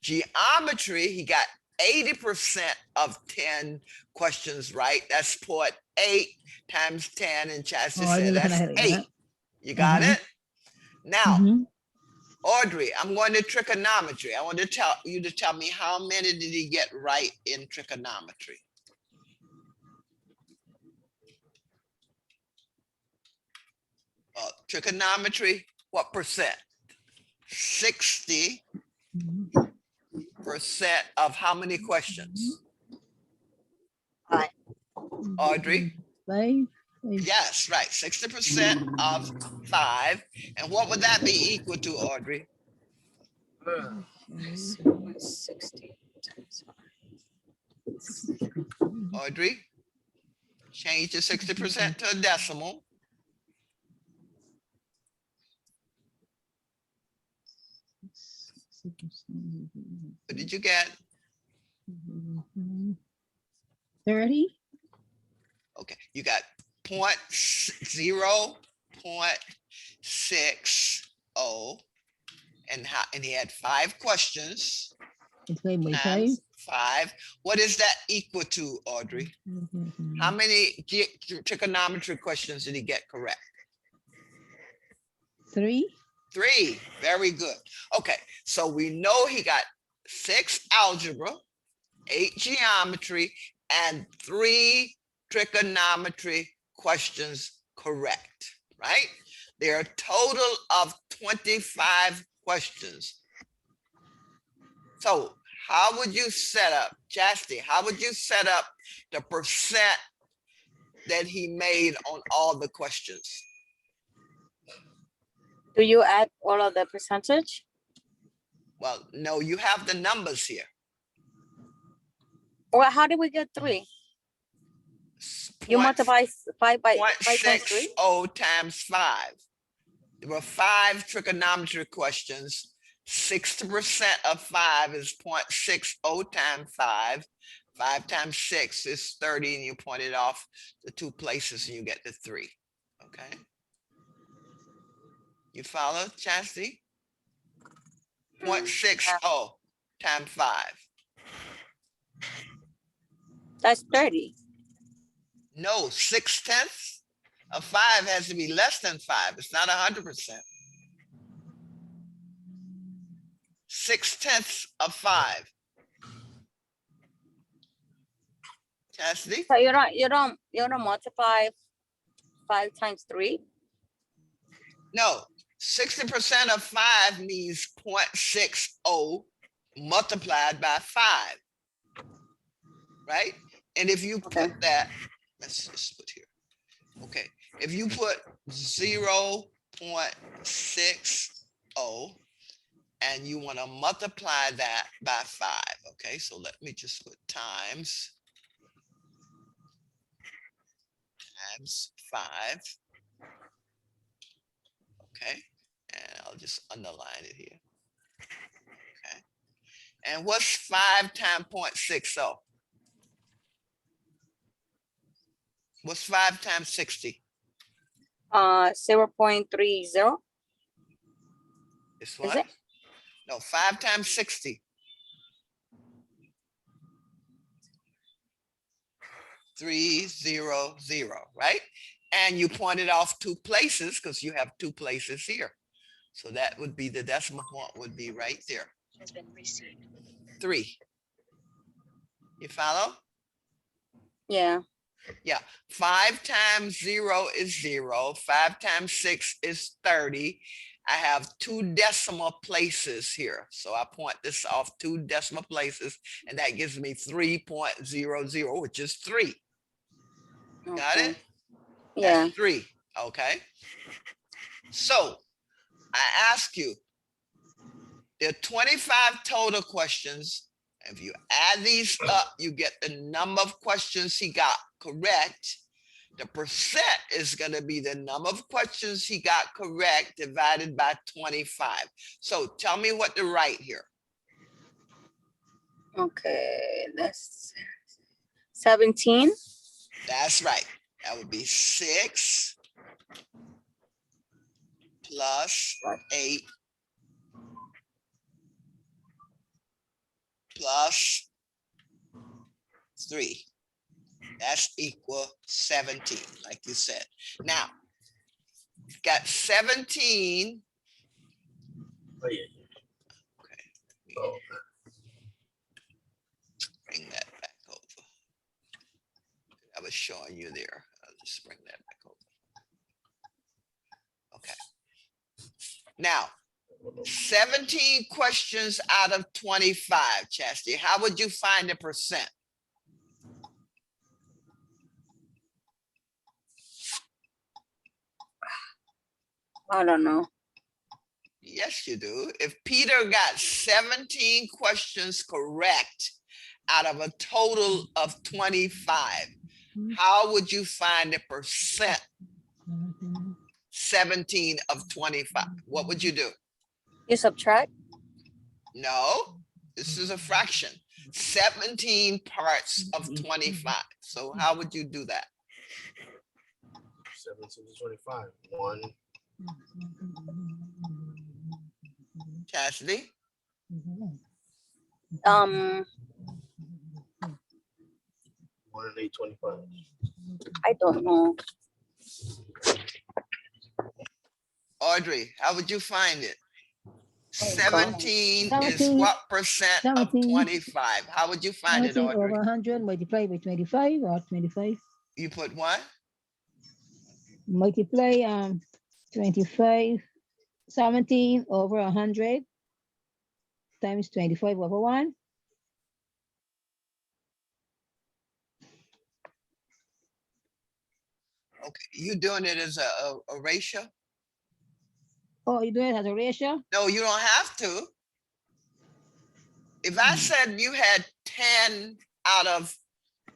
Geometry, he got 80% of 10 questions right. That's 0.8 times 10, and Chastity
Oh, I
said
was looking
that's
at it like
8.
that.
You got
Mhm.
it? Now,
Mhm.
Audrey, I'm going to trigonometry. I want to tell you to tell me how many did he get right in trigonometry? Trigonometry, what percent? 60%
Mhm.
of how many questions? Audrey?
5.
Yes, right. 60% of 5. And what would that be equal to, Audrey?
60 times
Audrey? Change the 60% to a decimal. What did you get?
30.
Okay, you got 0.60, and he had 5 questions
Okay, by 5.
times 5. What is that equal to, Audrey? How many trigonometry questions did he get correct?
3.
3. Very good. Okay, so we know he got 6 algebra, 8 geometry, and 3 trigonometry questions correct, right? There are a total of 25 questions. So how would you set up, Chastity, how would you set up the percent that he made on all the questions?
Do you add all of the percentage?
Well, no, you have the numbers here.
Or how did we get 3? You multiply 5 by 5 times 3?
0.60 times 5. There were 5 trigonometry questions. 60% of 5 is 0.60 times 5. 5 times 6 is 30, and you point it off the 2 places and you get the 3. Okay. You follow, Chastity? 0.60 times 5.
That's 30.
No, 6/10 of 5 has to be less than 5. It's not 100%. 6/10 of 5. Chastity?
So you don't multiply 5 times 3?
No, 60% of 5 means 0.60 multiplied by 5, right? And if you
Okay.
put that, let's just put here. Okay, if you put 0.60 and you want to multiply that by 5, okay, so let me just put times 5. Okay, and I'll just underline it here. Okay, and what's 5 times 0.60? What's 5 times 60?
0.30.
This
Is
one?
it?
No, 5 times 60. 300, right? And you pointed off 2 places because you have 2 places here. So that would be the decimal point would be right there.
Has been received.
3. You follow?
Yeah.
Yeah. 5 times 0 is 0. 5 times 6 is 30. I have 2 decimal places here. So I point this off 2 decimal places, and that gives me 3.00, which is 3. Got
Okay.
it?
Yeah.
That's 3. Okay. So I ask you, there are 25 total questions. If you add these up, you get the number of questions he got correct. The percent is going to be the number of questions he got correct divided by 25. So tell me what to write here.
Okay. That's 17.
That's right. That would be 6 plus 8 plus 3. That's equal 17, like you said. Now, got 17.
Oh, yeah.
Okay,
Oh,
bring that back over. I was showing you there. I'll just bring that back over. Okay. Now, 17 questions out of 25, Chastity. How would you find the percent?
I don't know.
Yes, you do. If Peter got 17 questions correct out of a total of 25, how would you find the percent? 17 of 25. What would you do?
You subtract?
No, this is a fraction. 17 parts of 25. So how would you do that?
17 to 25. 1.
Chastity?
1 and 8, 25.
I don't know.
Audrey, how would you find it?
God.
17 is
17,
what percent of
17.
25? How would you find it,
17 over
Audrey?
100 multiplied by 25 or 25.
You put what?
Multiply 25, 17 over 100 times 25 over 1.
Okay, you doing it as a ratio?
Oh, you do it as a ratio?
No, you don't have to. If I said you had 10 out of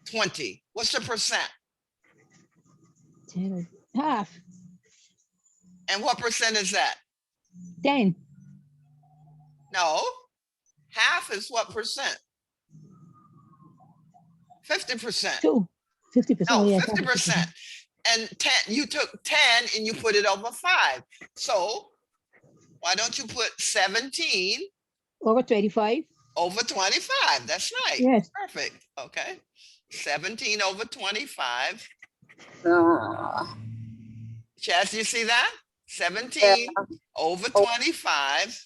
20, what's the percent?
10, half,
And what percent is that?
10,
No, half is what percent? 50%.
2, 50%.
No,
yeah,
50%. And 10, you took 10 and you put it over 5. So why don't you put 17
over 25.
over 25? That's right.
Yes.
Perfect. Okay. 17 over 25. Chaz, you see that? 17 over 25.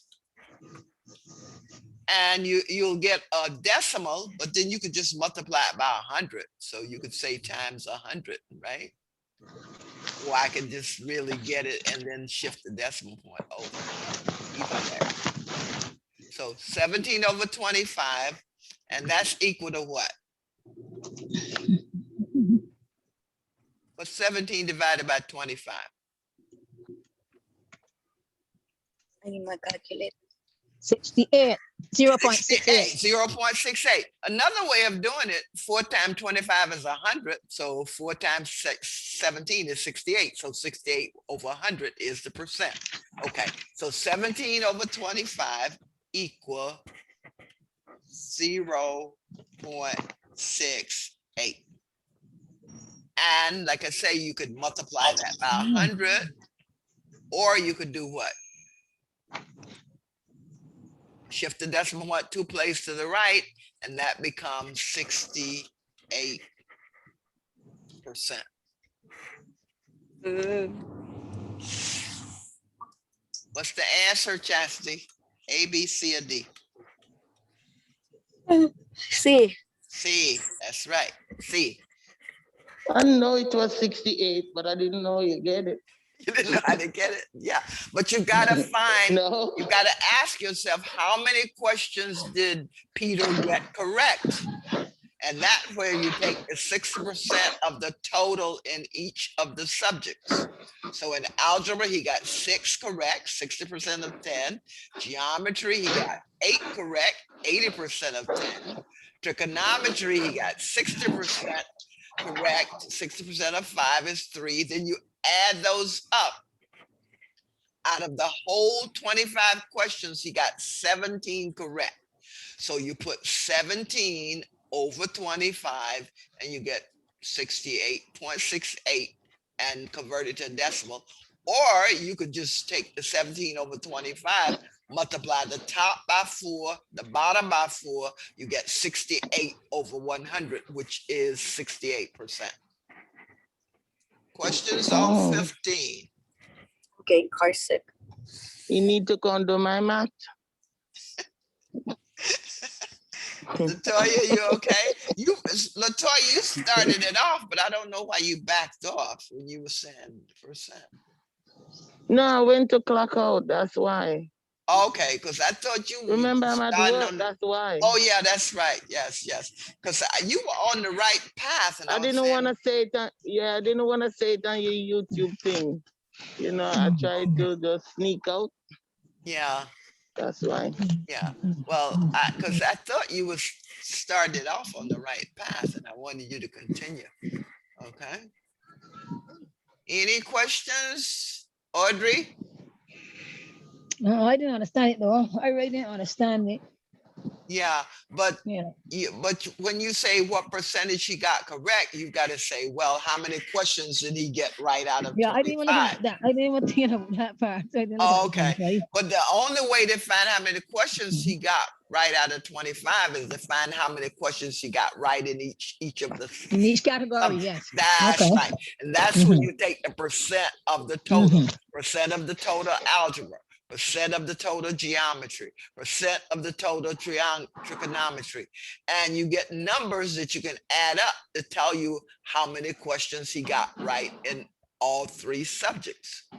And you'll get a decimal, but then you could just multiply it by 100. So you could say times 100, right? Or I can just really get it and then shift the decimal point over. Even there. So 17 over 25, and that's equal to what? What's 17 divided by 25?
I need my calculator.
68, 0.68.
0.68. Another way of doing it, 4 times 25 is 100. So 4 times 17 is 68. So 68 over 100 is the percent. Okay, so 17 over 25 equal 0.68. And like I say, you could multiply that by 100, or you could do what? Shift the decimal point 2 places to the right, and that becomes 68%. What's the answer, Chastity? A, B, C, or D?
See.
C, that's right, C.
I know it was 68, but I didn't know you get it.
You didn't know how to get it? Yeah, but you gotta find,
No.
you gotta ask yourself, how many questions did Peter get correct? And that's where you take the 60% of the total in each of the subjects. So in algebra, he got 6 correct, 60% of 10. Geometry, he got 8 correct, 80% of 10. Trigonometry, he got 60% correct, 60% of 5 is 3. Then you add those up. Out of the whole 25 questions, he got 17 correct. So you put 17 over 25 and you get 68.68 and convert it to a decimal. Or you could just take the 17 over 25, multiply the top by 4, the bottom by 4, you get 68 over 100, which is 68%. Questions on
Oh.
15?
Okay, car sick.
You need to come do my math.
Latoya, you okay? Latoya, you started it off, but I don't know why you backed off when you were saying percent.
No, I went to clock out. That's why.
Okay, because I thought you
Remember, I'm at
starting
work.
on.
That's why.
Oh yeah, that's right. Yes, yes. Because you were on the right path, and
I
I was
didn't
saying,
want to say it. I didn't want to say it on your YouTube thing. You know, I tried to just sneak out.
yeah,
That's why.
yeah. Well, because I thought you was started off on the right path, and I wanted you to continue. Okay. Any questions, Audrey?
No, I didn't understand it though. I really didn't understand it.
Yeah, but
Yeah.
when you say what percentage he got correct, you've got to say, well, how many questions did he get right out of
Yeah, I didn't even look
25?
at that. I didn't even think about that part. I didn't look
Oh,
at the
okay.
25.
But the only way to find how many questions he got right out of 25 is to find how many questions he got right in each of the.
In each category,
Um,
yes.
That's
Okay.
right. And that's when you take the percent of the total, percent of the total algebra, percent of the total geometry, percent of the total trigonometry. And you get numbers that you can add up to tell you how many questions he got right in all 3 subjects.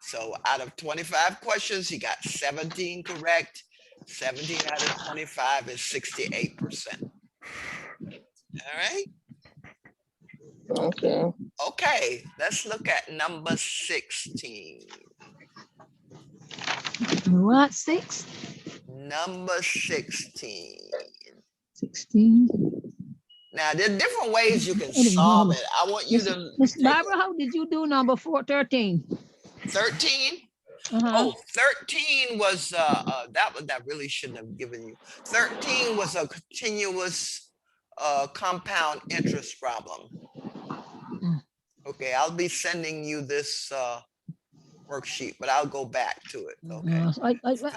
So out of 25 questions, he got 17 correct. 17 out of 25 is 68%. All right.
Okay.
Okay, let's look at number 16.
What, 6?
Number 16.
16.
Now, there are different ways you can
I don't even know
solve
how
it. I want you to
Miss
take
Barbara, how did you do number 13?
13.
Uh-huh.
Oh, 13 was that really shouldn't have given you. 13 was a continuous compound interest problem. Okay, I'll be sending you this worksheet, but I'll go back to it. Okay.
So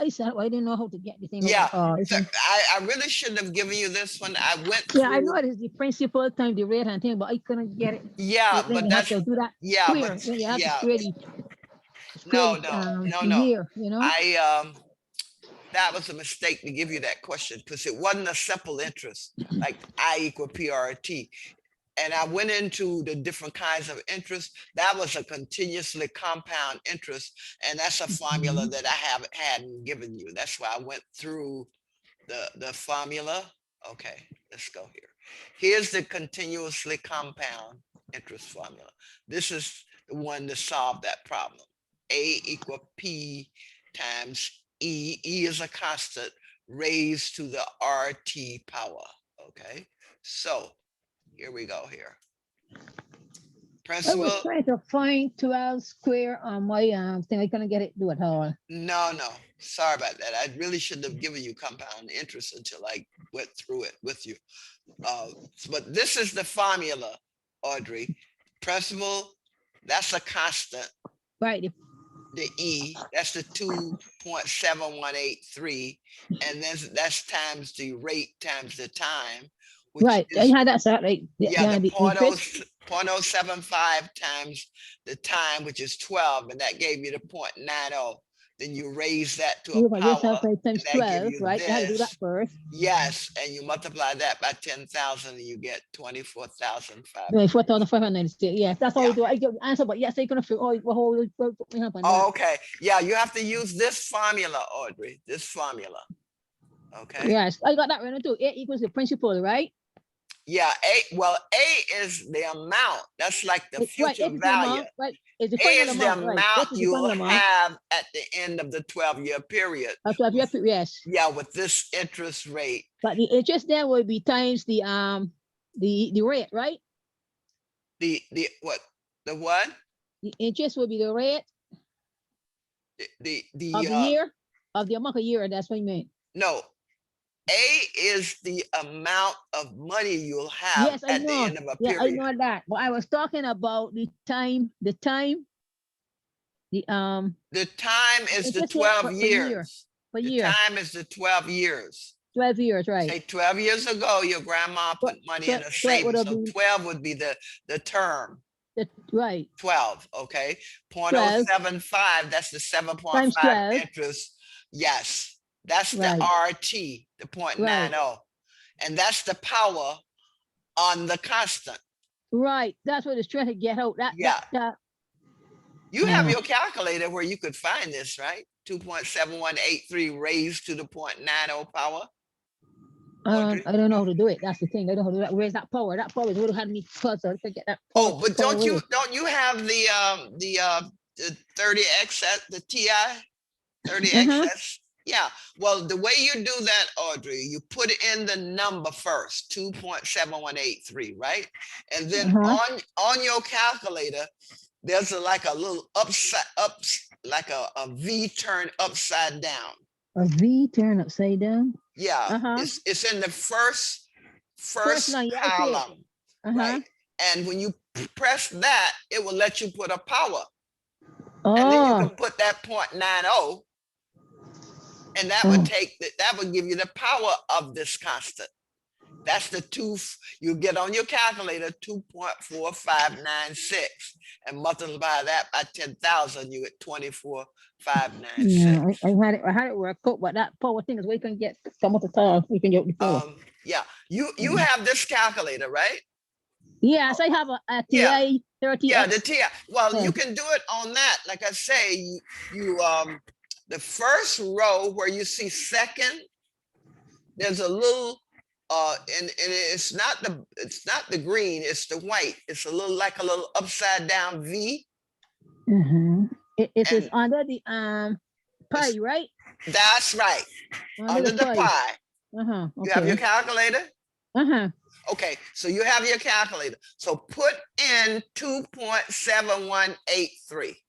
I said I didn't know how to get the thing.
Yeah,
Over.
I really shouldn't have given you this one. I went
Yeah, I
through.
know it is the principal time, the rate and thing, but I couldn't get it.
Yeah,
Then
but
you have
that's
to do that
yeah,
square.
but
Then you have to
yeah,
square
no,
the year, you know?
That was a mistake to give you that question because it wasn't a simple interest like I equal PRT. And I went into the different kinds of interest. That was a continuously compound interest. And that's a formula that I hadn't given you. That's why I went through the formula. Okay, let's go here. Here's the continuously compound interest formula. This is the one to solve that problem. A equal P times E. E is a constant raised to the RT power. Okay, so here we go here.
I
Principal.
was trying to find 12 square on my thing. I couldn't get it do at all.
No, sorry about that. I really shouldn't have given you compound interest until I went through it with you. But this is the formula, Audrey. Principal, that's a constant.
Right.
The E, that's the 2.7183. And then that's times the rate times the time. Which
right.
Is,
I had that set right.
yeah, the
interest.
0.075 times the time, which is 12, and that gave you the 0.90. Then you raise that to a
You got yourself
power,
right times
and that give
12,
you
right? You had to do that
this.
first.
Yes, and you multiply that by 10,000, and you get 24,500.
24,596. Yes, that's all
Yeah.
we do. I get the answer, but yes, I couldn't figure out what happened.
Oh, okay. Yeah, you have to use this formula, Audrey. This formula. Okay.
Yes, I got that right too. A equals the principal, right?
Yeah. A is the amount. That's like the
Right,
future
A is the
value.
amount, right? It's the
A
final
is the
amount, right?
amount
This is the
you will
final amount.
have at the end of the 12-year period.
Yes.
Yeah, with this interest rate.
But the interest there will be times the rate, right?
The what? The what?
The interest will be the rate
The
of the year, of the amount of year. That's what you mean.
No. A is the amount of money you'll have
Yes, I
at the
know.
end of a
Yeah,
period.
I know that. But I was talking about the time
The time is
It's
the
just for-
12
for year.
years.
for
The
year,
time is the 12 years.
12 years, right?
Say 12 years ago, your grandma
So-
put money
so-
in a
so it would
savings,
have
so
been-
12 would be the term,
Right,
12, okay?
12.
0.075, that's the 7.5
Times 12.
interest. Yes, that's the
Right.
RT, the 0.90. And that's the power on the constant.
Right, that's what it's trying to get out.
Yeah. You have
Yeah.
your calculator where you could find this, right? 2.7183 raised to the 0.90 power. Audrey?
I don't know how to do it. That's the thing. I don't know how to do that. Where's that power? That power is what had me puzzled to get that.
Oh,
power-
but
power
don't
with
you
it.
have the 30X at the TI? 30
Mhm.
XS? Yeah. Well, the way you do that, Audrey, you put in the number first, 2.7183, right? And then
Uh-huh.
on your calculator, there's like a little like a V turn upside down.
A V turn upside down.
Yeah,
Uh-huh.
it's in the first
line, yeah, I see it.
column,
Uh-huh.
right? And when you press that, it will let you put a power. And then you
Oh,
can put that 0.90, and that would
Oh.
that would give you the power of this constant. That's the you get on your calculator 2.4596 and multiply that by 10,000, you get 24,596.
yeah. I had it work out, but that power thing is we can get some of the time. We can get the power.
Yeah, you have this calculator, right?
Yes, I have a
Yeah.
TI 30.
Yeah, the TI. Well,
Yeah.
you can do it on that. Like I say, you the first row where you see second, there's a little and it's not the green, it's the white. It's a little like a little upside down V.
It is
And-
under the pie, right?
That's right. Under the pie.
Uh-huh.
You have your
Okay.
calculator?
Uh-huh.
Okay, so you have your calculator. So put in 2.7183.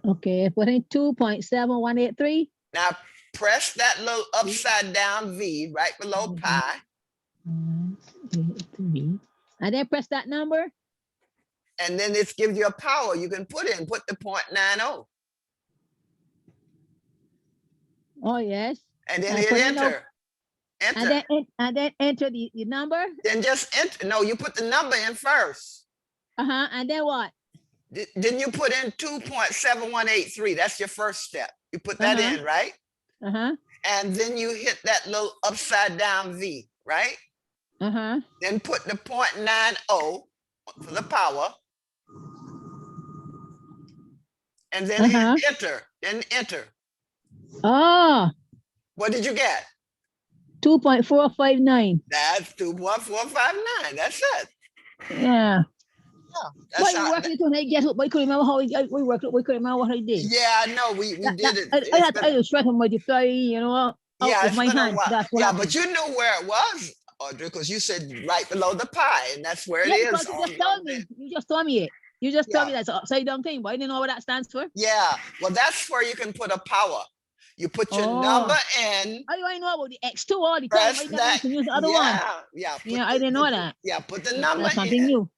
Okay. Put in 2.7183.
Now press that little upside down V right below
Mhm.
pi,
1.83. And then press that number.
and then it gives you a power you can put the 0.90,
Oh yes.
and then
I
hit
put in
enter. Enter.
And then enter the number.
Then just enter. No, you put the number in first.
Uh-huh. And then what?
Then you put in 2.7183. That's your first step. You put that
Uh-huh.
in, right?
Uh-huh.
And then you hit that little upside down V, right?
Uh-huh.
Then put the 0.90 for the power. And then
Uh-huh.
hit enter. Then enter.
Oh,
What did you get?
2.459.
That's 2.459. That's it.
Yeah.
That's
Why you
how,
working it when I get up? I couldn't remember how we worked it. We couldn't remember what I did.
yeah, no, we did it.
I
It's been-
was trying to multiply, you know, out
yeah,
with
it's
my
been a
hand.
while.
That's what
Yeah,
happened.
but you knew where it was, Audrey, because you said right below the pi, and that's where it
Yeah,
is.
because you
on
just
your
told
list.
me. You just told me it. You just told me
Yeah.
that's an upside down thing, but I didn't know what that stands for.
Yeah, well, that's where you can put a power. You put your
Oh.
number in,
How do I know about the X2 all the time?
press
I never
that.
used to use the other one.
Yeah, put
Yeah, I didn't know that.
Yeah, put the number
That's something
in,
new.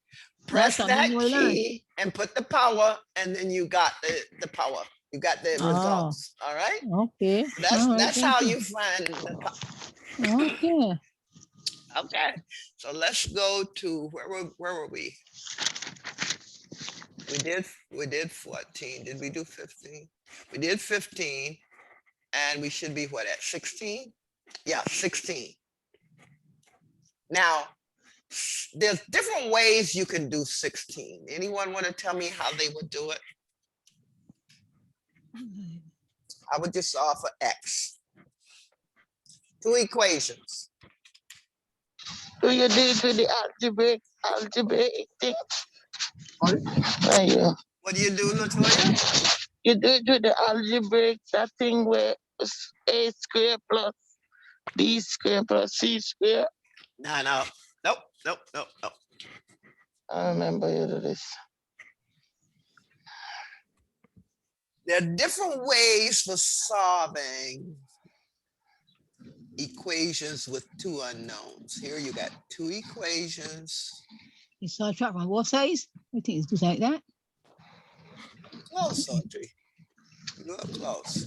press
something
that
new I learned.
key, and put the power, and then you got the power. You got the
Oh.
results. All right.
Okay.
That's
all right,
that's
thank
how
you.
you find the power.
Okay.
Okay, so let's go to where were we? We did 14. Did we do 15? We did 15, and we should be what, at 16? Yeah, 16. Now, there's different ways you can do 16. Anyone want to tell me how they would do it? I would just solve for X. Two equations.
Do you do it with the algebraic thing? Yeah.
What do you do, Latoya?
You do it with the algebraic, that thing where it's a square plus b square plus c square.
No. Nope.
I remember you do this.
There are different ways for solving equations with two unknowns. Here you got two equations.
You saw a track on both sides? I think it's just like that.
close, Audrey. You are close.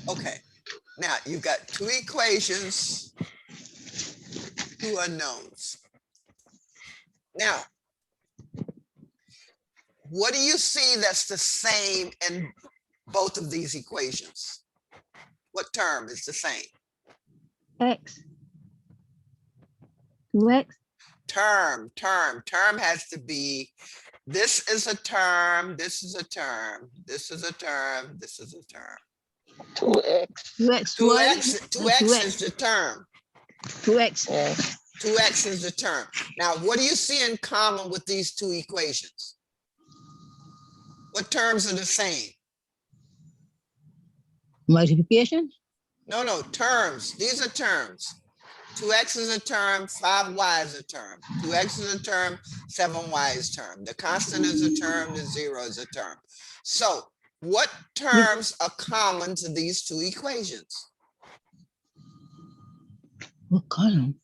Okay, now you've got two equations, two unknowns. Now, what do you see that's the same in both of these equations? What term is the same?
X. 2x.
Term has to be, this is a term, this is a term, this is a term, this is a term.
2x.
2x.
2x is the term.
2x.
Yeah.
2x is the term. Now, what do you see in common with these two equations? What terms are the same?
Multiplication.
No, terms. These are terms. 2x is a term, 5y is a term. 2x is a term, 7y is a term. The constant is a term, the 0 is a term. So what terms are common to these two equations?
What column?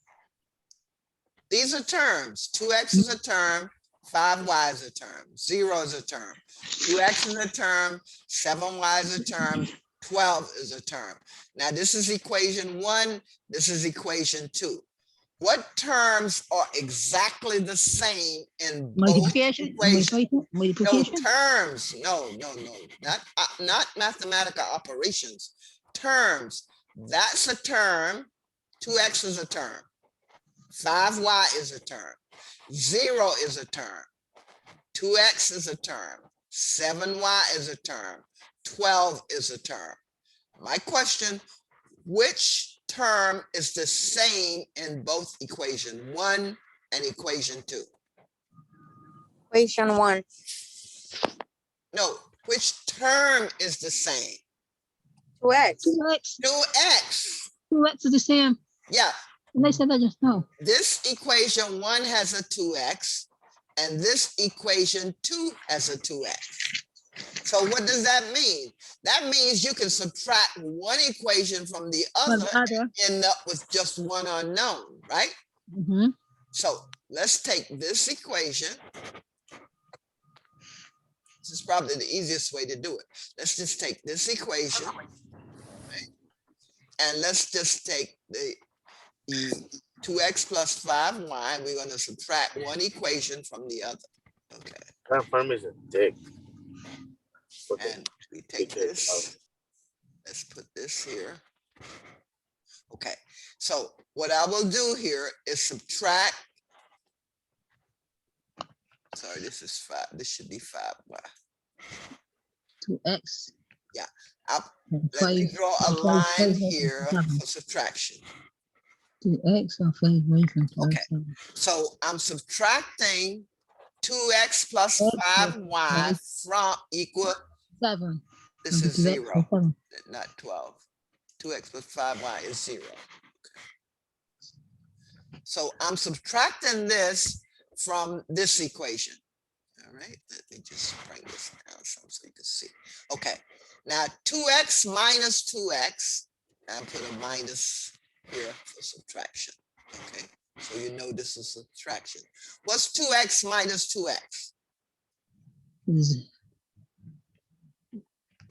These are terms. 2x is a term, 5y is a term, 0 is a term. 2x is a term, 7y is a term, 12 is a term. Now this is equation 1, this is equation 2. What terms are exactly the same in both
Multiplication.
equations? No
Multiplication.
terms, no, not mathematical operations. Terms, that's a term, 2x is a term, 5y is a term, 0 is a term, 2x is a term, 7y is a term, 12 is a term. My question, which term is the same in both equation 1 and equation 2?
Equation 1.
No, which term is the same?
2x.
2x.
2x.
2x is the same.
Yeah,
And I said that just now.
this equation 1 has a 2x and this equation 2 has a 2x. So what does that mean? That means you can subtract one equation from the other and end up with just one unknown, right?
Mm-hmm.
So let's take this equation. This is probably the easiest way to do it. Let's just take this equation, right? And let's just take the 2x plus 5y. We're going to subtract one equation from the other. Okay.
That firm is a dick.
And we take this. Let's put this here. Okay. So what I will do here is subtract. Sorry, this is 5. This should be 5y.
2x.
Yeah. Let me draw a line here for subtraction.
2x and 5y from 12.
Okay. So I'm subtracting 2x plus 5y from equal.
7.
This is
2x
0,
and 7.
not 12. 2x plus 5y is 0. Okay. So I'm subtracting this from this equation. All right, let me just bring this down so you can see. Okay, now 2x minus 2x, I'll put a minus here for subtraction. Okay, so you know this is subtraction. What's 2x minus 2x?
Is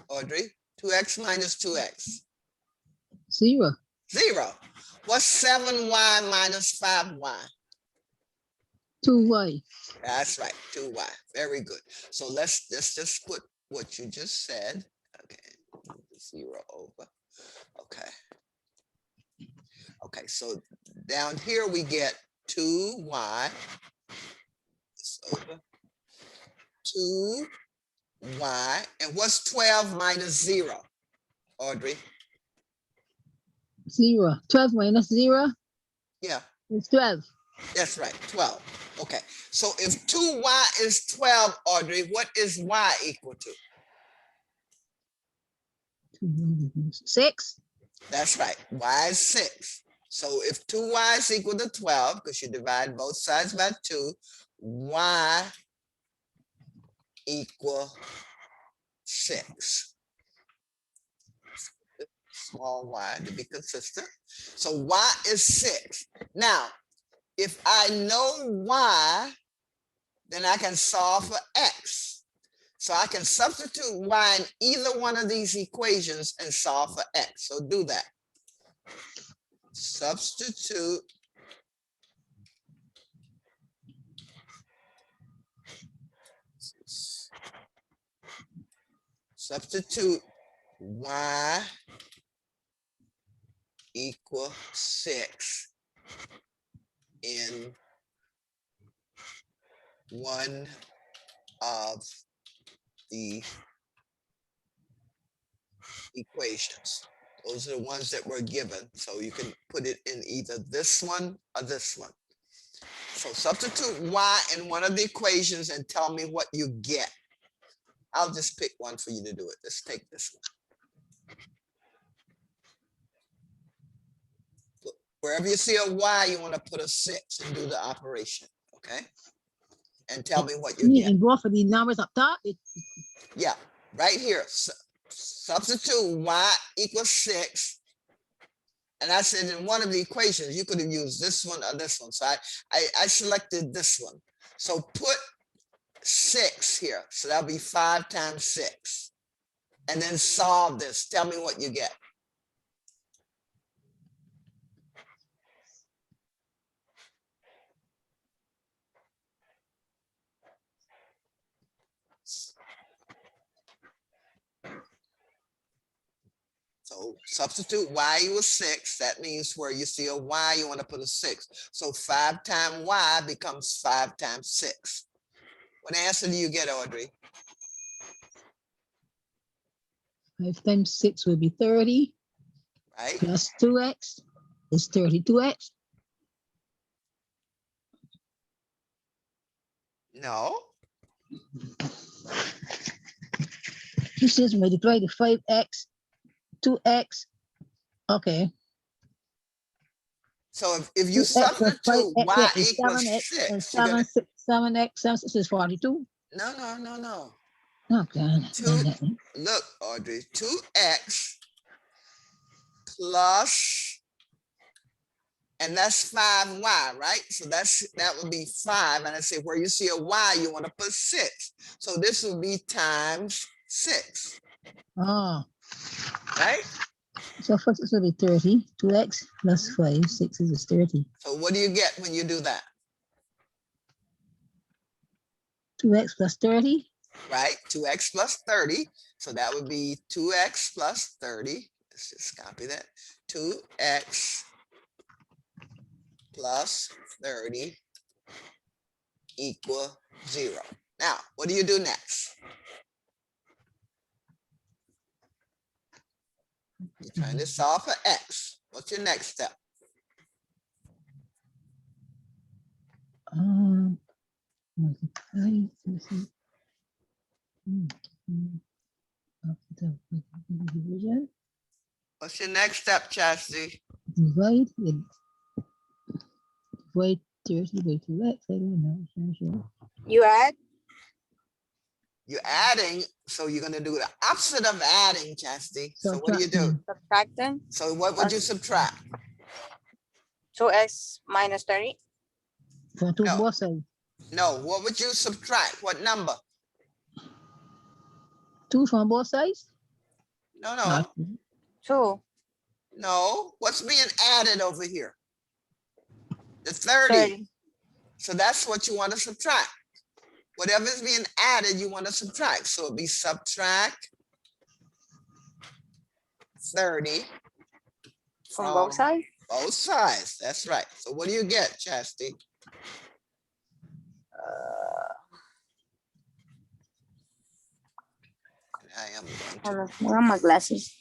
Audrey, 2x minus 2x.
0.
0. What's 7y minus 5y?
2y.
That's right, 2y. Very good. So let's just put what you just said. Okay, move the 0 over. Okay. Okay, so down here we get 2y. This over. 2y. And what's 12 minus 0, Audrey?
0. 12 minus 0
Yeah,
is 12.
that's right, 12. Okay, so if 2y is 12, Audrey, what is y equal to?
6.
That's right, y is 6. So if 2y is equal to 12, because you divide both sides by 2, y equal 6. Small y to be consistent. So y is 6. Now, if I know y, then I can solve for x. So I can substitute y in either one of these equations and solve for x. So do that. Substitute y equal 6 in one of the equations. Those are the ones that were given. So you can put it in either this one or this one. So substitute y in one of the equations and tell me what you get. I'll just pick one for you to do it. Let's take this one. Wherever you see a y, you want to put a 6 and do the operation, okay? And tell me what you get.
And both of these numbers up top,
Yeah, right here. Substitute y equals 6. And I said in one of the equations, you could have used this one or this one. So I selected this one. So put 6 here. So that'll be 5 times 6. And then solve this. Tell me what you get. So substitute y equals 6. That means where you see a y, you want to put a 6. So 5 times y becomes 5 times 6. What answer do you get, Audrey?
5 times 6 will be 30,
Right?
plus 2x is 32x.
No.
This is multiply the 5x, 2x. Okay.
So if you
2x plus
substitute
5x
y
is
equals
7x, and
6, you're gonna,
7x is 42.
no.
Okay.
Look, Audrey, 2x plus, and that's 5y, right? So that would be 5. And I say where you see a y, you want to put 6. So this would be times 6,
Oh,
right?
so first it will be 30. 2x plus 5, 6 is 30.
So what do you get when you do that?
2x plus 30.
Right? 2x plus 30. So that would be 2x plus 30. Let's just copy that. 2x plus 30 equal 0. Now, what do you do next? You're trying to solve for x. What's your next step?
Multiply. Division.
What's your next step, Chastity?
Divide. Divide 30 by 2x. I don't know. Sure.
You add?
You're adding, so you're going to do the opposite of adding, Chastity. So what do you do?
Subtracting?
So what would you subtract?
2x minus 30?
For two
No.
both sides.
No, what would you subtract? What number?
2 from both sides?
No.
Not
2.
No, what's being added over here? The 30.
30.
So that's what you want to subtract. Whatever is being added, you want to subtract. So it'd be subtract 30
From both sides?
Both sides. That's right. So what do you get, Chastity? I am going to.
Where are my glasses?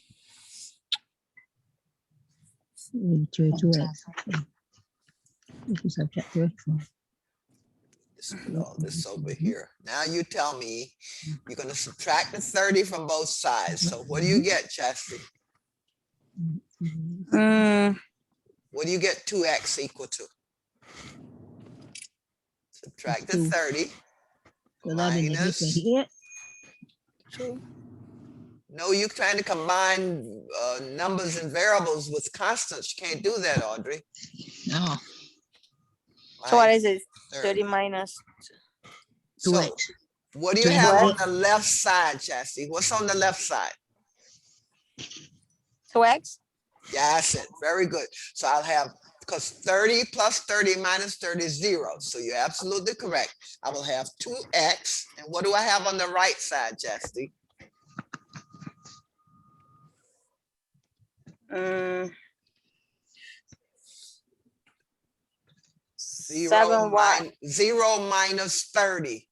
2x. If you subtract 30 from.
Just put all this over here. Now you tell me you're going to subtract the 30 from both sides. So what do you get, Chastity? What do you get 2x equal to? Subtract the 30 minus. No, you're trying to combine numbers and variables with constants. You can't do that, Audrey.
No.
So what is it?
30.
30 minus
So
2x.
what do you
Two
have on
X.
the left side, Chastity? What's on the left side?
2x.
That's it. Very good. So I'll have, because 30 plus 30 minus 30 is 0. So you're absolutely correct. I will have 2x. And what do I have on the right side, Chastity? Zero,
7y.
0 minus 30.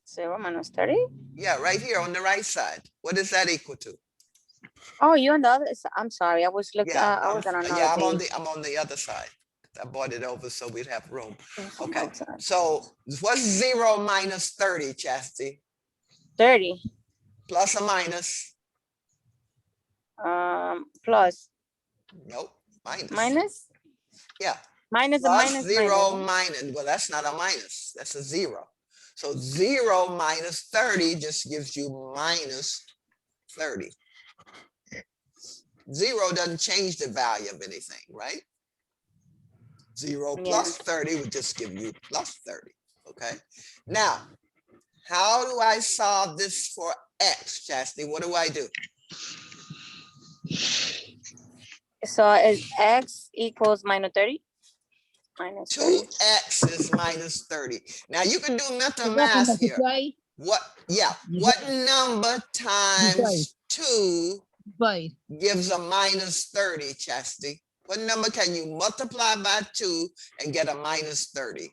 0 minus 30.
Yeah, right here on the right side. What is that equal to?
Oh, you on the other side. I'm sorry. I was looking.
Yeah,
I was on another
yeah,
page.
I'm on the other side. I brought it over so we'd have room.
It's on
Okay,
both sides.
so what's 0 minus 30, Chastity?
30.
Plus or minus?
Plus.
Nope, minus.
Minus.
Yeah,
Minus a
plus
minus
0
minus.
minus. Well, that's not a minus. That's a 0. So 0 minus 30 just gives you minus 30. 0 doesn't change the value of anything, right? 0 plus 30 would just give you plus 30, okay? Now, how do I solve this for x, Chastity? What do I do?
So is x equals minus 30? Minus 30.
2x is minus 30. Now, you can do mental
You got to
math here.
multiply.
What, yeah,
You
what number
Divide.
times 2
Divide.
gives a minus 30, Chastity? What number can you multiply by 2 and get a minus 30?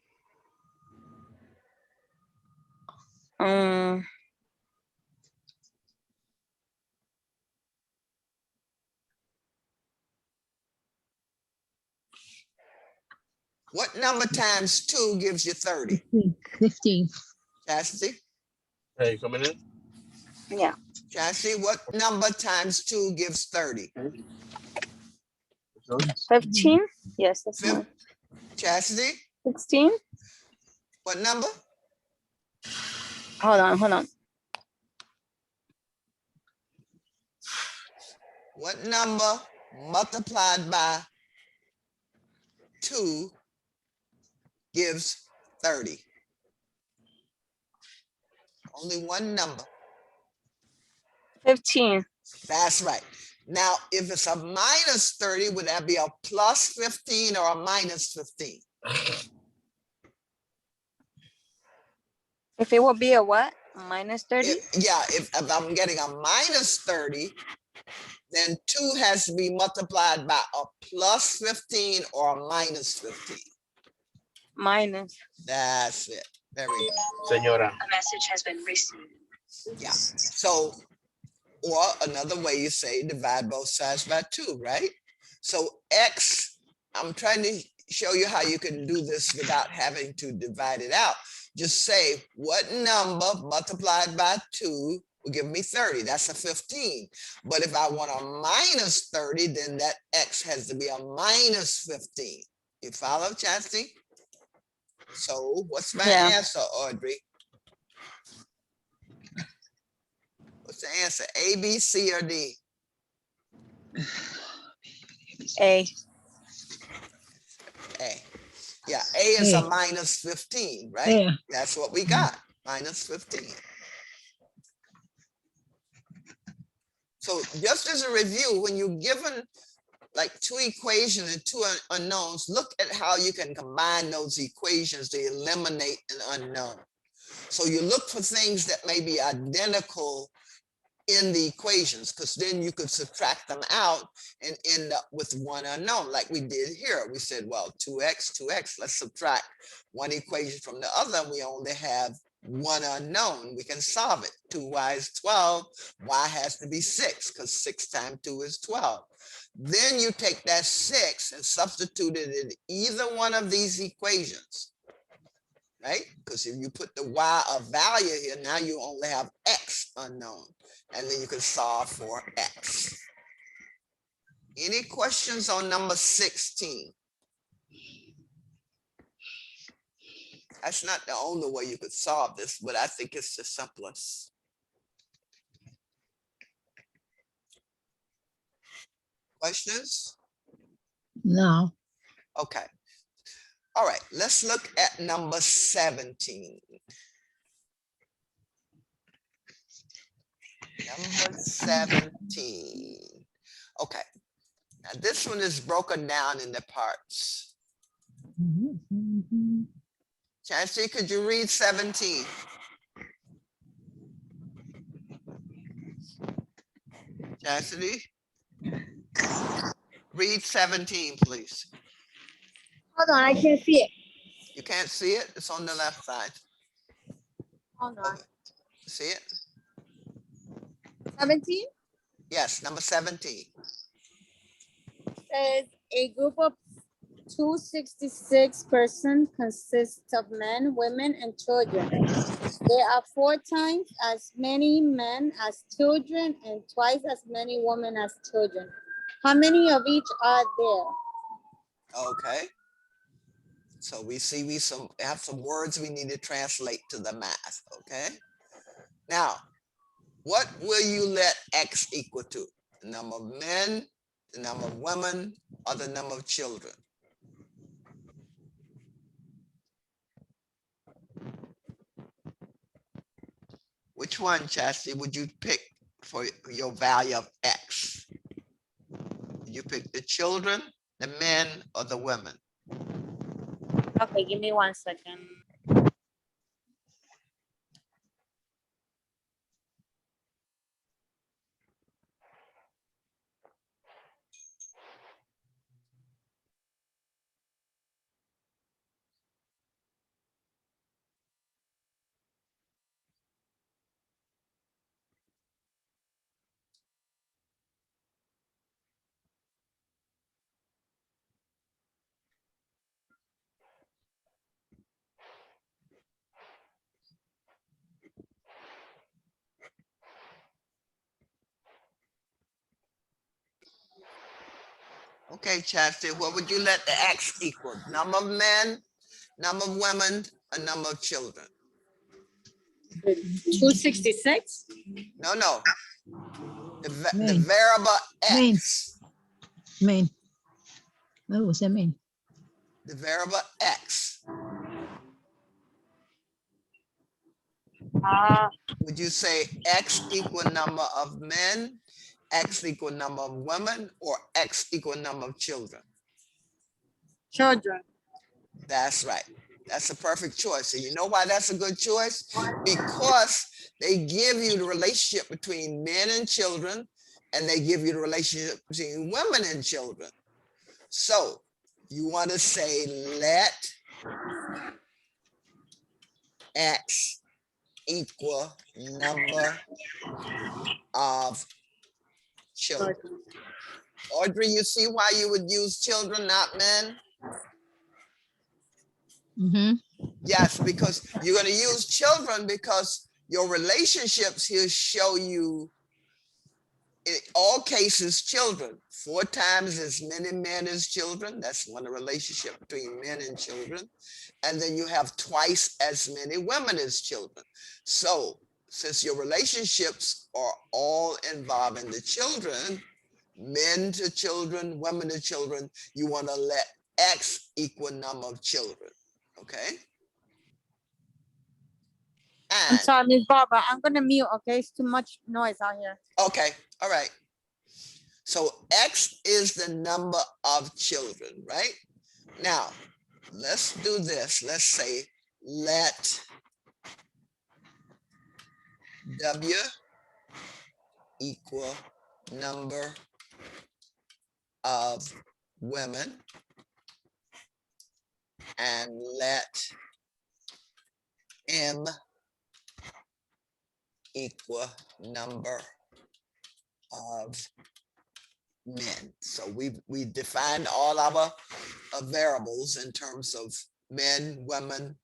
What number times 2 gives you 30?
15.
Chastity?
Hey, coming in?
Yeah.
Chastity, what number times 2 gives 30?
15. Yes, that's
Fif-
one.
Chastity,
16.
what number?
Hold on.
What number multiplied by 2 gives 30? Only one number.
15.
That's right. Now, if it's a minus 30, would that be a plus 15 or a minus 15?
If it would be a what? Minus 30?
If I'm getting a minus 30, then 2 has to be multiplied by a plus 15 or a minus 15.
Minus.
That's it. Very good.
Señora.
A message has been received.
Yeah. So, or another way you say divide both sides by 2, right? So x, I'm trying to show you how you can do this without having to divide it out. Just say what number multiplied by 2 will give me 30. That's a 15. But if I want a minus 30, then that x has to be a minus 15. You follow, Chastity? So what's my answer, Audrey? What's the answer? A, B, C, or D?
A.
A. Yeah, A is a minus 15, right?
Yeah.
That's what we got, minus 15. So just as a review, when you're given like 2 equations and 2 unknowns, look at how you can combine those equations to eliminate an unknown. So you look for things that may be identical in the equations, because then you could subtract them out and end up with one unknown, like we did here. We said, well, 2x, let's subtract one equation from the other, and we only have one unknown. We can solve it. 2y is 12, y has to be 6, because 6 times 2 is 12. Then you take that 6 and substitute it in either one of these equations, right? Because if you put the y a value here, now you only have x unknown, and then you can solve for x. Any questions on number 16? That's not the only way you could solve this, but I think it's the simplest. Questions?
No.
Okay. All right, let's look at number 17. Number 17. Okay, now this one is broken down into parts. Chastity, could you read 17? Chastity? Read 17, please.
Hold on, I can't see it.
You can't see it? It's on the left side.
Hold on.
Okay. See it?
17
Yes, number 17.
says a group of 266 persons consists of men, women, and children. There are 4 times as many men as children and twice as many women as children. How many of each are there?
Okay. So we see we have some words we need to translate to the math. Okay. Now, what will you let X equal to? The number of men, the number of women, or the number of children? Which one, Chastity, would you pick for your value of X? Would you pick the children, the men, or the women?
Okay, give me 1 second.
Okay, Chastity, what would you let the X equal? Number of men, number of women, a number of children?
266?
No, no. The
Men.
variable
Men.
X.
Men. Oh, what's that mean?
The variable X. Would you say X equal number of men, X equal number of women, or X equal number of children?
Children.
That's right. That's a perfect choice. And you know why that's a good choice? Because they give you the relationship between men and children, and they give you the relationship between women and children. So you want to say let X equal number of children. Audrey, you see why you would use children, not men? Yes, because you're going to use children because your relationships here show you, in all cases, children. 4 times as many men as children. That's one relationship between men and children. And then you have twice as many women as children. So since your relationships are all involving the children, men to children, women to children, you want to let X equal number of children. Okay?
I'm
And
sorry, Miss Barbara. I'm gonna mute, okay? It's too much noise out here.
okay, all right. So X is the number of children, right? Now, let's do this. Let's say let W equal number of women, and let M equal number of men. So we defined all our variables in terms of men, women,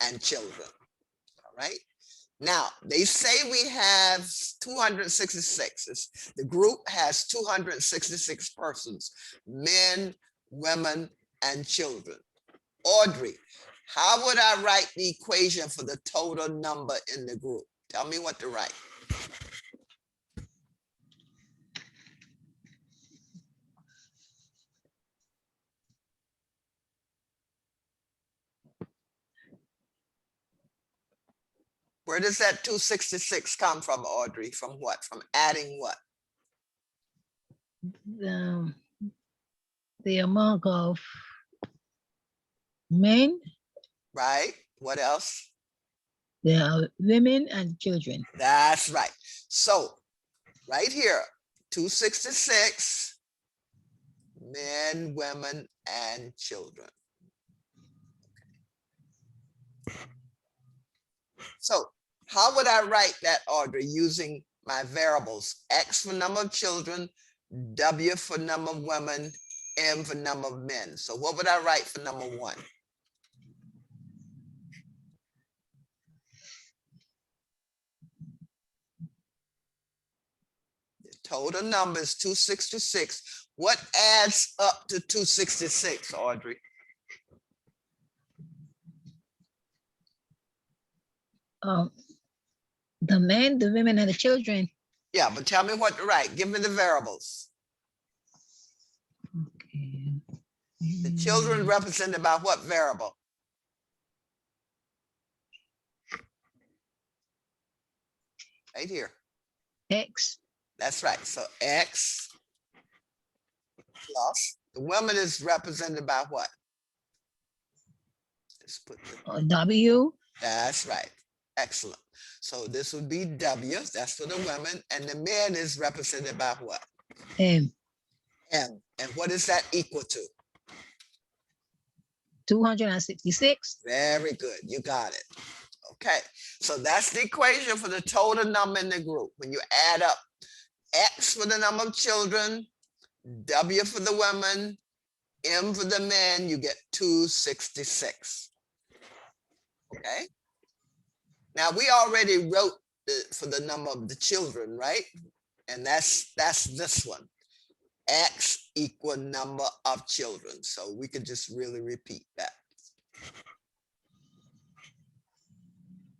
and children. All right. Now they say we have 266. The group has 266 persons, men, women, and children. Audrey, how would I write the equation for the total number in the group? Tell me what to write. Where does that 266 come from, Audrey? From what? From adding what?
The amount of men,
Right? What else?
there are women and children.
That's right. So right here, 266, men, women, and children. So how would I write that, Audrey, using my variables? X for number of children, W for number of women, M for number of men. So what would I write for number 1? The total number is 266. What adds up to 266, Audrey?
The men, the women, and the children.
Yeah, but tell me what to write. Give me the variables.
Okay.
The children represented by what variable? Right here.
X.
That's right. So X plus the woman is represented by what? Let's put the,
W.
that's right. Excellent. So this would be W. That's for the women, and the men is represented by what?
M.
M. And what is that equal to?
266.
Very good. You got it. Okay. So that's the equation for the total number in the group. When you add up X for the number of children, W for the women, M for the men, you get 266. Okay. Now we already wrote for the number of the children, right? And that's this one. X equal number of children. So we could just really repeat that.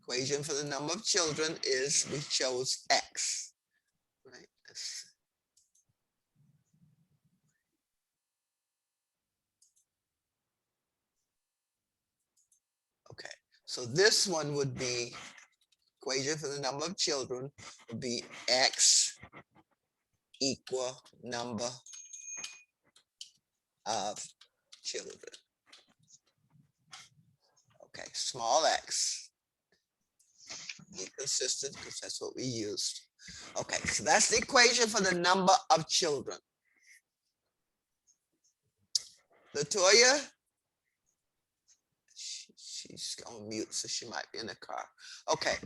Equation for the number of children is we chose X. Right. Okay. So this one would be equation for the number of children would be X equal number of children. Okay, small x. Be consistent because that's what we used. Okay, so that's the equation for the number of children. Latoya, she's on mute, so she might be in the car. Okay.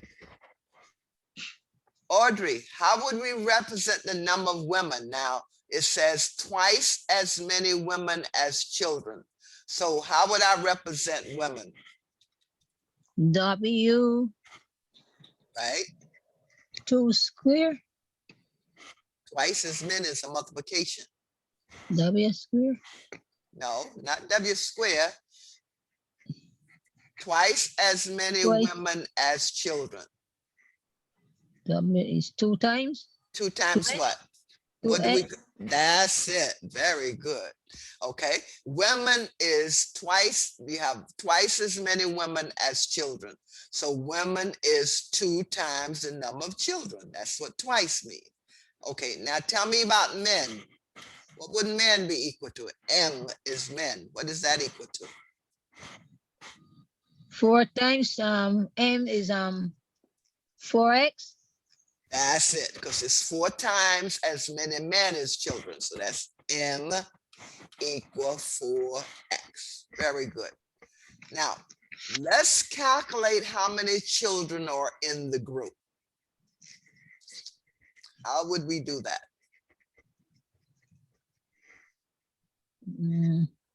Audrey, how would we represent the number of women? Now, it says twice as many women as children. So how would I represent women?
W.
Right?
2 square.
Twice as many is a multiplication.
W square.
No, not W square. Twice as many
Twice.
women as children.
W is 2 times.
2 times
Twice.
what?
2
What do we?
X.
That's it. Very good. Okay. Women is twice. We have twice as many women as children. So women is 2 times the number of children. That's what twice means. Okay. Now tell me about men. What would men be equal to? M is men. What is that equal to?
4 times M is 4x.
That's it, because it's 4 times as many men as children. So that's M equal 4x. Very good. Now, let's calculate how many children are in the group. How would we do that?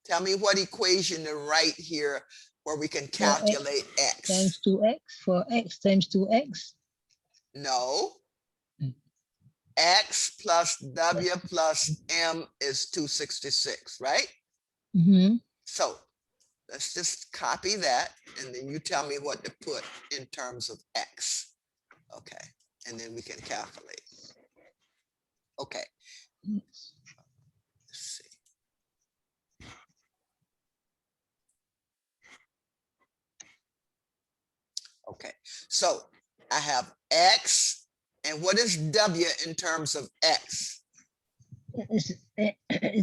Tell me what equation to write here where we can calculate x.
Times 2x. 4x times 2x.
No. X plus W plus M is 266, right? So let's just copy that, and then you tell me what to put in terms of X. Okay, and then we can calculate. Okay. Let's see. Okay, so I have X. And what is W in terms of X?
It's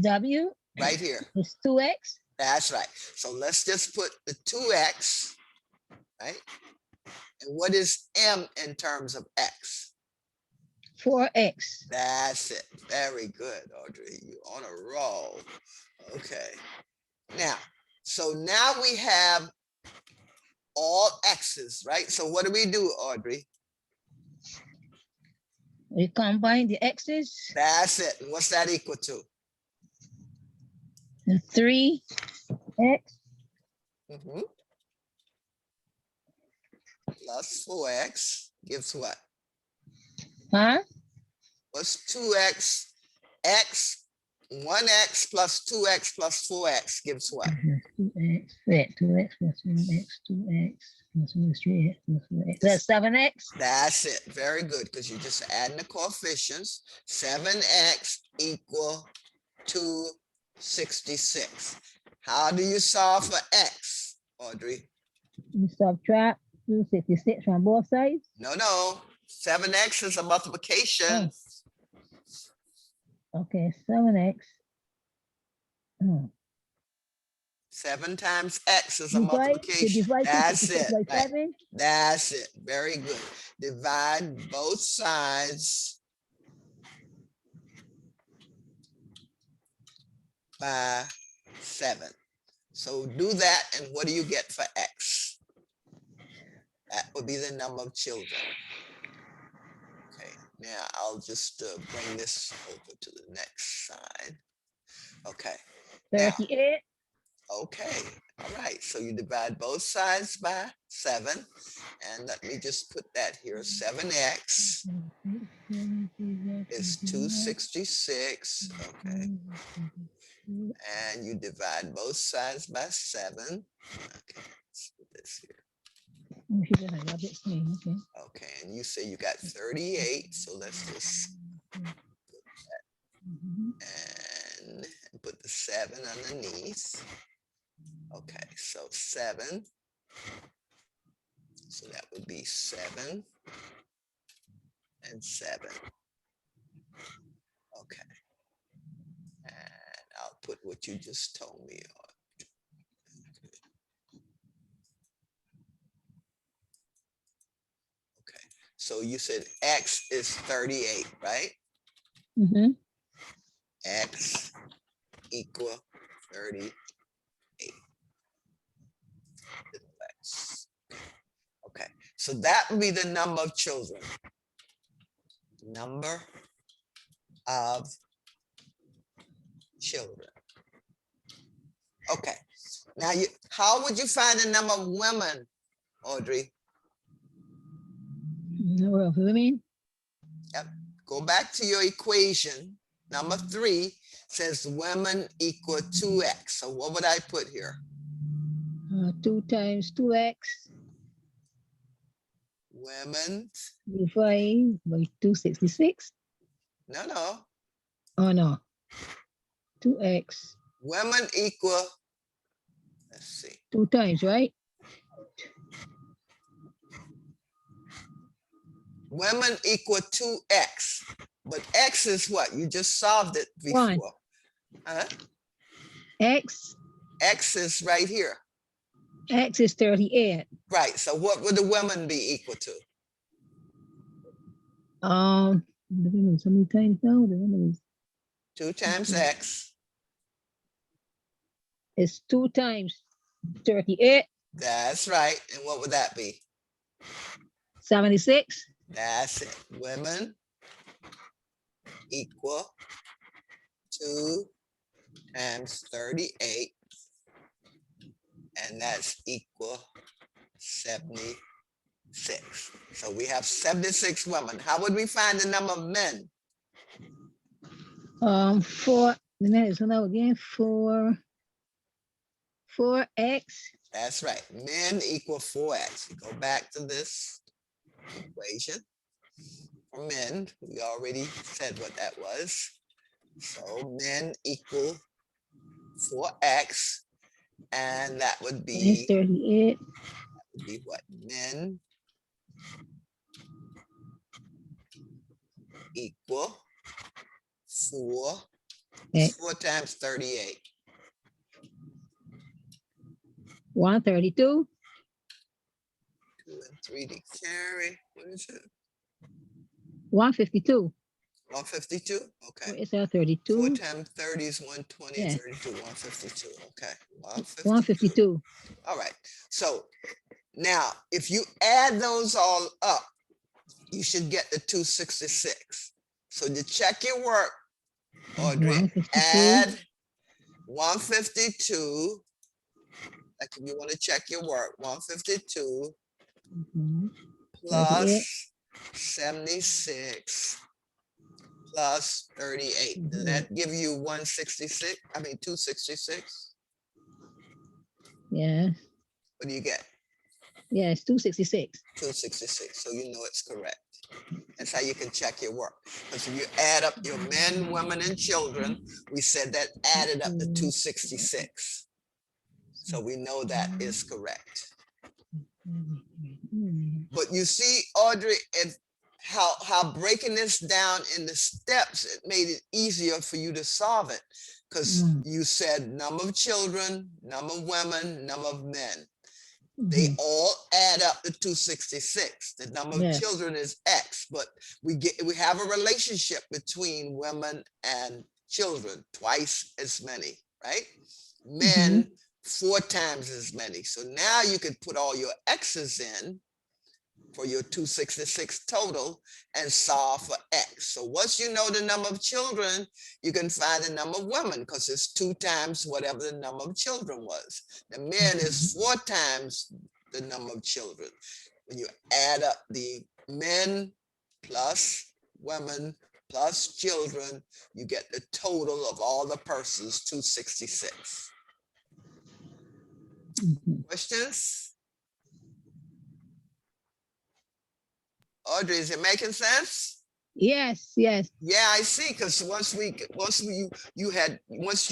W,
Right here.
it's 2X,
That's right. So let's just put the 2X, right? And what is M in terms of X?
4X.
That's it. Very good, Audrey. You're on a roll. Okay. Now, so now we have all X's, right? So what do we do, Audrey?
We combine the X's,
That's it. And what's that equal to?
and 3X,
Mhm. Plus 4X gives what?
huh?
What's 2X? X, 1X plus 2X plus 4X gives what?
2X, wait, 2X plus 1X, 2X plus 1 is 3X plus 4X. That's 7X.
That's it. Very good, because you're just adding the coefficients. 7X equal 266. How do you solve for X, Audrey?
You subtract 266 from both sides.
No. 7X is a multiplication.
Okay, 7X. Oh.
7 times X is a
You
multiplication.
divide
That's
266
it.
by
Right.
7.
That's it. Very good. Divide both sides by 7. So do that, and what do you get for X? That would be the number of children. Okay, now I'll just bring this over to the next side. Okay, now,
38.
okay, all right. So you divide both sides by 7, and let me just put that here. 7X is 266. Okay, and you divide both sides by 7. Okay, let's put this here.
Okay.
Okay, and you say you got 38, so let's just and put the 7 underneath. Okay, so 7. So that would be 7 and 7. Okay. And I'll put what you just told me on. Okay, so you said X is 38, right?
Mm-hmm.
X equal 38. Okay, so that would be the number of children. Number of children. Okay, now how would you find the number of women, Audrey?
Number of women.
Go back to your equation. Number 3 says women equal 2X. So what would I put here?
2 times 2X
Women,
divided by 266.
no.
Oh no. 2X.
Women equal, let's see.
2 times, right?
Women equal 2X. But X is what? You just solved it before.
1.
Huh?
X.
X is right here.
X is 38.
Right. So what would the women be equal to?
The women, so many times now. The women is
2 times X.
it's 2 times 38.
That's right. And what would that be?
76.
That's it. Women equal 2 times 38. And that's equal 76. So we have 76 women. How would we find the number of men?
4. The next one out again. 4X.
That's right. Men equal 4X. We go back to this equation. For men, we already said what that was. So men equal 4X. And that would
It's
be,
38.
what? Men equal 4.
Okay.
4 times 38.
132.
2 and 3 to carry. What is it?
152.
152? Okay.
It's a
4
32.
times 30 is 120,
Yeah.
32, 152. Okay. 152.
152.
All right. So now, if you add those all up, you should get the 266. So to check your work, Audrey,
152.
add 152. Like if you want to check your work, 152
Mhm.
plus 76 plus 38. Does
Mhm.
that give you 166? I mean 266?
Yeah.
What do you get?
Yeah, it's 266.
266. So you know it's correct. That's how you can check your work. Because if you add up your men, women, and children, we said that added up to 266. So we know that is correct. But you see, Audrey, if how breaking this down in the steps, it made it easier for you to solve it. Because you said number of children, number of women, number of men. They
Mhm.
all add up to 266. The number of
Yes.
children is X, but we have a relationship between women and children, twice as many, right? Men, 4 times as many. So now you could put all your X's in for your 266 total and solve for X. So once you know the number of children, you can find the number of women because it's 2 times whatever the number of children was. The men is 4 times the number of children. When you add up the men plus women plus children, you get the total of all the persons, 266.
Mhm.
Questions? Audrey, is it making sense?
Yes, yes.
Yeah, I see. Because once you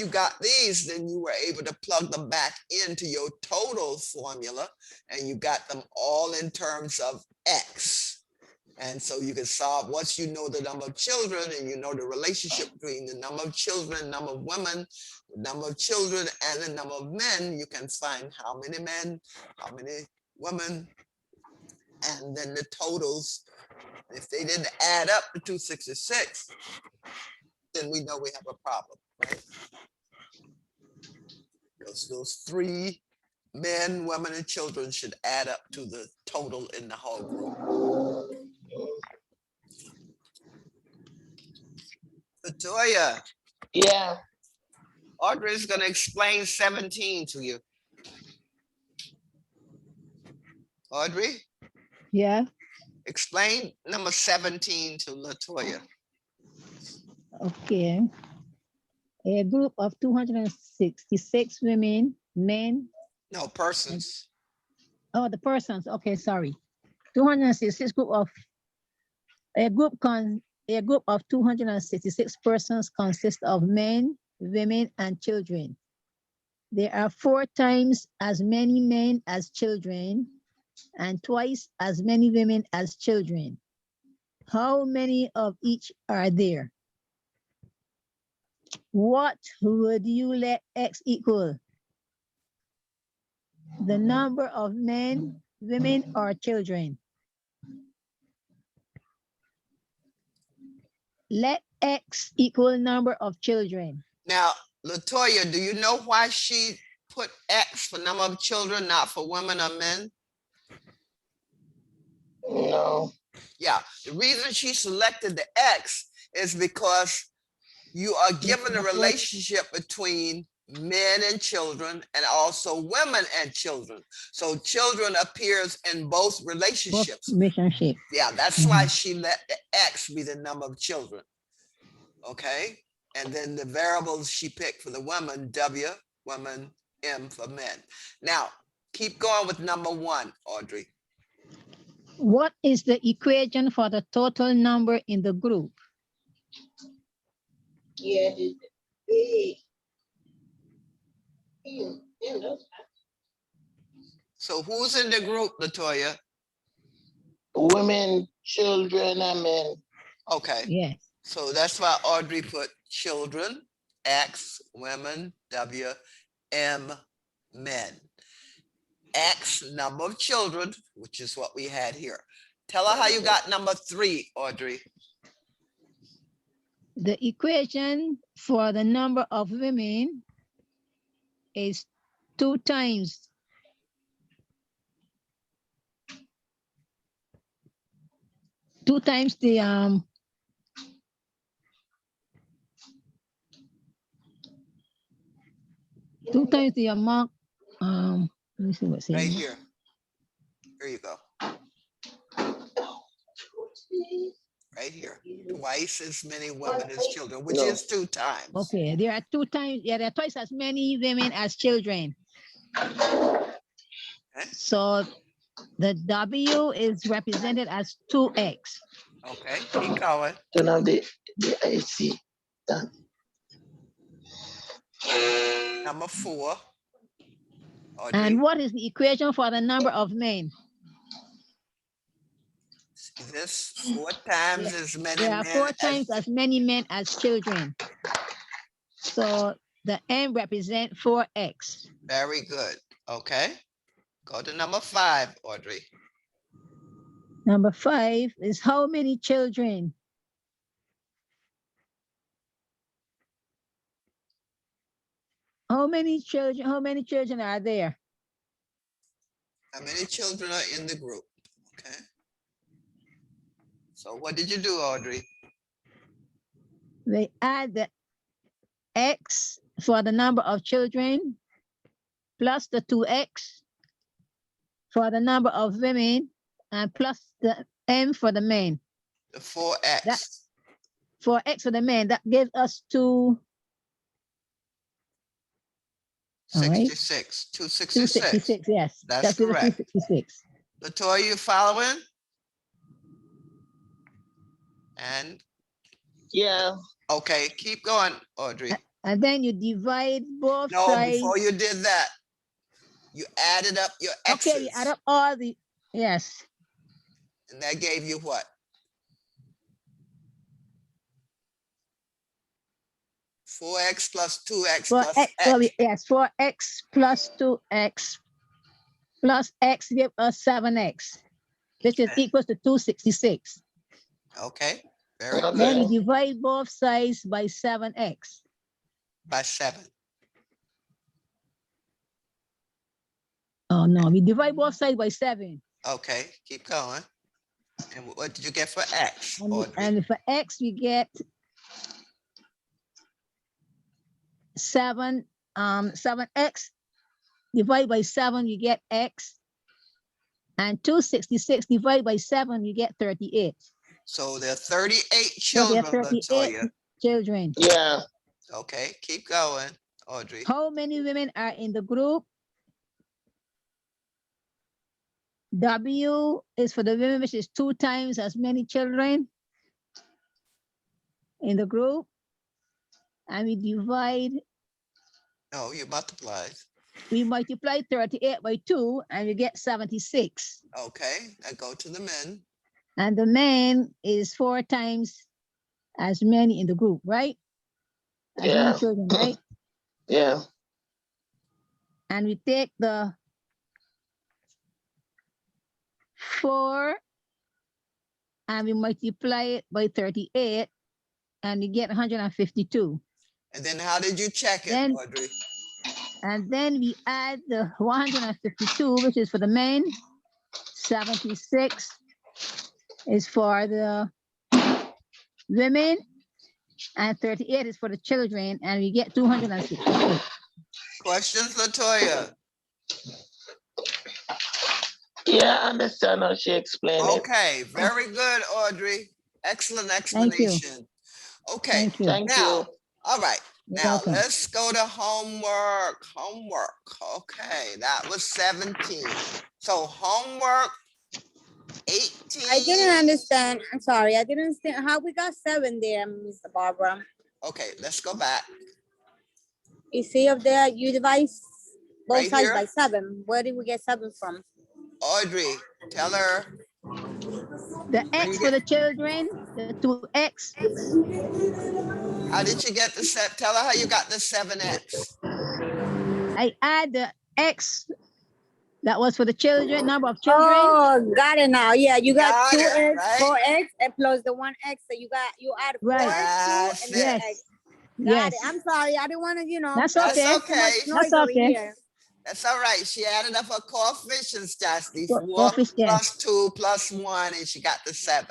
got these, then you were able to plug them back into your total formula, and you got them all in terms of X. And so you can solve once you know the number of children and you know the relationship between the number of children, number of women, the number of children, and the number of men. You can find how many men, how many women, and then the totals. If they didn't add up to 266, then we know we have a problem, right? Because those 3 men, women, and children should add up to the total in the whole group. Latoya,
Yeah.
Audrey is going to explain 17 to you. Audrey,
Yeah.
explain number 17 to Latoya.
Okay. A group of 266 women, men.
No, persons.
Oh, the persons. Okay, sorry. 266 group of a group of 266 persons consists of men, women, and children. There are 4 times as many men as children and twice as many women as children. How many of each are there? What would you let X equal? The number of men, women, or children? Let X equal number of children.
Now, Latoya, do you know why she put X for number of children, not for women or men?
No.
Yeah, the reason she selected the X is because you are given a relationship between men and children and also women and children. So children appears in both relationships.
Relationship.
Yeah, that's why she let the X be the number of children. Okay. And then the variables she picked for the women, W, women, M for men. Now, keep going with number 1, Audrey.
What is the equation for the total number in the group?
Yeah.
So who's in the group, Latoya?
Women, children, and men.
Okay,
Yes.
so that's why Audrey put children, X, women, W, M, men. X number of children, which is what we had here. Tell her how you got number 3, Audrey.
The equation for the number of women is 2 times the 2 times the amount. Let me see what's
Right
here.
here. Here you go. Right here. Twice as many women as children, which is 2 times.
Okay, there are 2 times. Yeah, there are twice as many women as children. So the W is represented as 2x.
Okay, keep going.
Turn on the AC. Done.
Number 4. Audrey,
And what is the equation for the number of men?
this 4 times as many
There are
men
4
as
times as many men as children. So the M represent 4x.
very good. Okay. Go to number 5, Audrey.
Number 5 is how many children? How many children are there?
How many children are in the group? Okay. So what did you do, Audrey?
They add the X for the number of children plus the 2x for the number of women and plus the M for the men.
The 4x.
For X for the men, that gives us 2. All right.
66. 266.
266, yes.
That's
gives us
correct.
266.
Latoya, you following? And
Yeah.
okay, keep going, Audrey.
And then you divide both
No,
sides.
before you did that, you added up your x's.
Okay, you add up all the, yes.
And that gave you what? 4x plus 2x
For
plus
X,
x.
yes, 4x plus 2x plus X give us 7x, which is
Okay.
equal to 266.
Okay, very
Okay.
Then
good.
we divide both sides by 7x.
By 7.
Oh no, we divide both sides by 7.
Okay, keep going. And what did you get for x, Audrey?
And for X, we get 7x divided by 7, you get X. And 266 divided by 7, you get 38.
So there are 38
So there
children,
are 38
Latoya.
children.
Yeah.
Okay, keep going, Audrey.
How many women are in the group? W is for the women, which is 2 times as many children in the group. And we divide,
No, you multiply.
we multiply 38 by 2 and we get 76.
Okay, now go to the men.
And the men is 4 times as many in the group, right? As many
Yeah.
children, right?
Yeah.
And we take the 4 and we multiply it by 38 and we get 152.
And then how did you check it,
Then-
Audrey?
And then we add the 152, which is for the men. 76 is for the women. And 38 is for the children. And we get 268.
Questions, Latoya?
Yeah, I understand how she explained it.
Okay, very good, Audrey. Excellent explanation. Okay,
Thank you.
Thank
now,
you.
all right.
You're
Now
welcome.
let's go to homework. Okay, that was 17. So homework 18.
I didn't understand. I'm sorry. I didn't understand how we got 7 there, Mr. Barbara.
Okay, let's go back.
You see up there, you divide both
Right
sides
here?
by 7. Where did we get 7 from?
Audrey, tell her
The X for the children the 2x.
How did you get the set? Tell her how you got the 7x.
I add the x that was for the children, number of children.
Oh, got it now. Yeah, you got
Got it,
2x,
right?
4x, and plus the 1x. So you add 4,
Right.
2,
That's
and
it.
then
Yes.
x. Got
Yes.
it. I'm sorry. I didn't want to,
That's
That's
okay.
too much
okay.
noise
That's
over
okay.
here.
That's all right. She added up her coefficients, Chastity.
Co-
4
coefficient.
plus 2 plus 1, and she got the 7.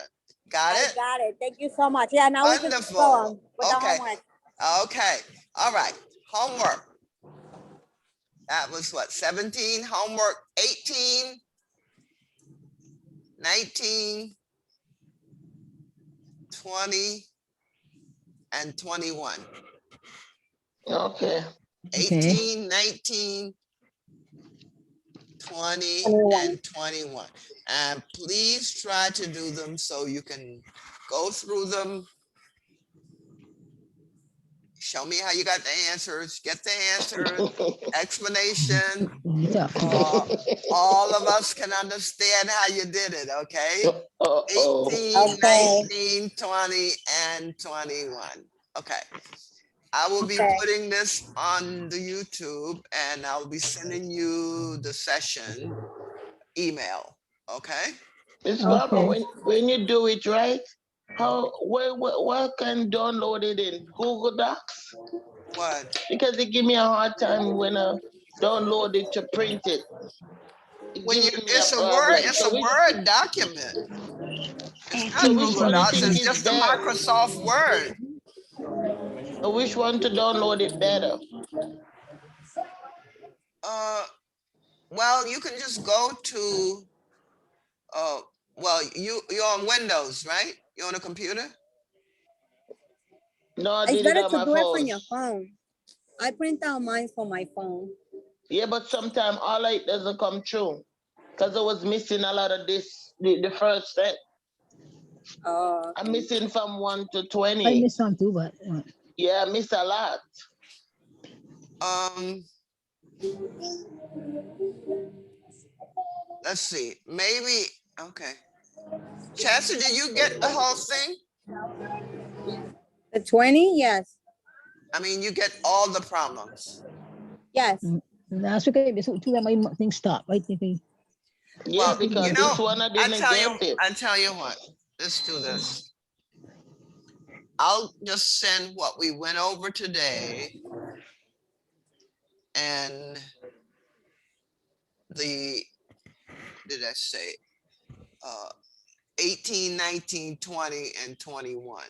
Got
I
it?
got it. Thank you so much. Yeah, now we can go
Wonderful.
on with the
Okay.
homework.
Okay. All right. Homework. That was what? 17. Homework 18, 19, 20, and 21.
Okay.
18, 19, 20,
21.
and 21. And please try to do them so you can go through them. Show me how you got the answers, get the answers, explanation. All of us can understand how you did it, okay?
Uh-oh.
18,
Okay.
19, 20, and 21. Okay. I will be
Okay.
putting this on the YouTube and I'll be sending you the session email, okay?
Miss Barbara,
Okay.
when you do it right, where can download it in Google Docs?
What?
Because they give me a hard time when I download it to print it.
When you,
Giving me
it's
a
a Word,
problem.
it's
So
a Word document. It's not
which
Google
one you
Docs,
think
it's
is
just a
there?
Microsoft Word.
Which one to download it better?
Well, you can just go to, well, you're on Windows, right? You're on a computer?
No, I
It's
did it
better
on
to
my
do it
phone.
from your phone. I print out mine from my phone.
Yeah, but sometimes all it doesn't come true. Because I was missing a lot of this, the first set.
Oh,
I'm missing from 1 to
I
20.
missed some too, but
Yeah, I miss a lot.
Let's see, maybe, okay. Chastity, did you get the whole thing?
the 20? Yes.
I mean, you get all the problems.
Yes.
that's okay. Besok tu my thing stop. I think.
Yeah,
Well,
because
you know,
this one I didn't get it.
I tell you what, let's do this. I'll just send what we went over today and did I say, 18, 19, 20, and 21.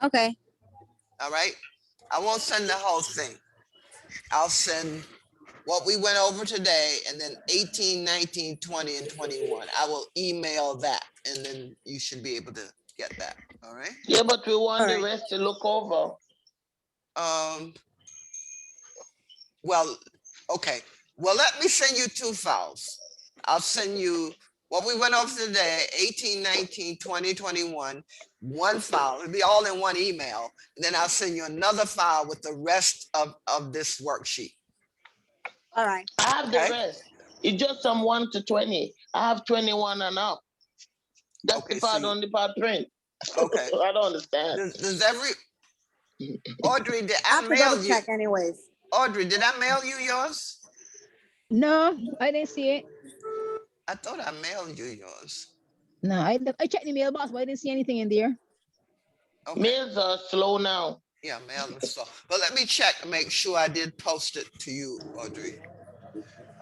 Okay.
All right. I won't send the whole thing. I'll send what we went over today and then 18, 19, 20, and 21. I will email that and then you should be able to get that. All right.
Yeah, but we want
All
the
right.
rest to look over.
Well, okay. Well, let me send you 2 files. I'll send you what we went over today, 18, 19, 20, 21, one file. It'll be all in one email. And then I'll send you another file with the rest of this worksheet.
All right.
I have the
Okay.
rest. It's just from 1 to 20. I have 21 and up. That's
Okay,
the part
so
on the part print.
okay.
I don't understand.
Does Audrey, did
I
I
have to
mail
double
you?
check anyways.
Audrey, did I mail you yours?
No, I didn't see it.
I thought I mailed you yours.
No, I checked the mailbox, but I didn't see anything in there.
Okay.
Mails are slow now.
Yeah, mail is slow. But let me check to make sure I did post it to you, Audrey.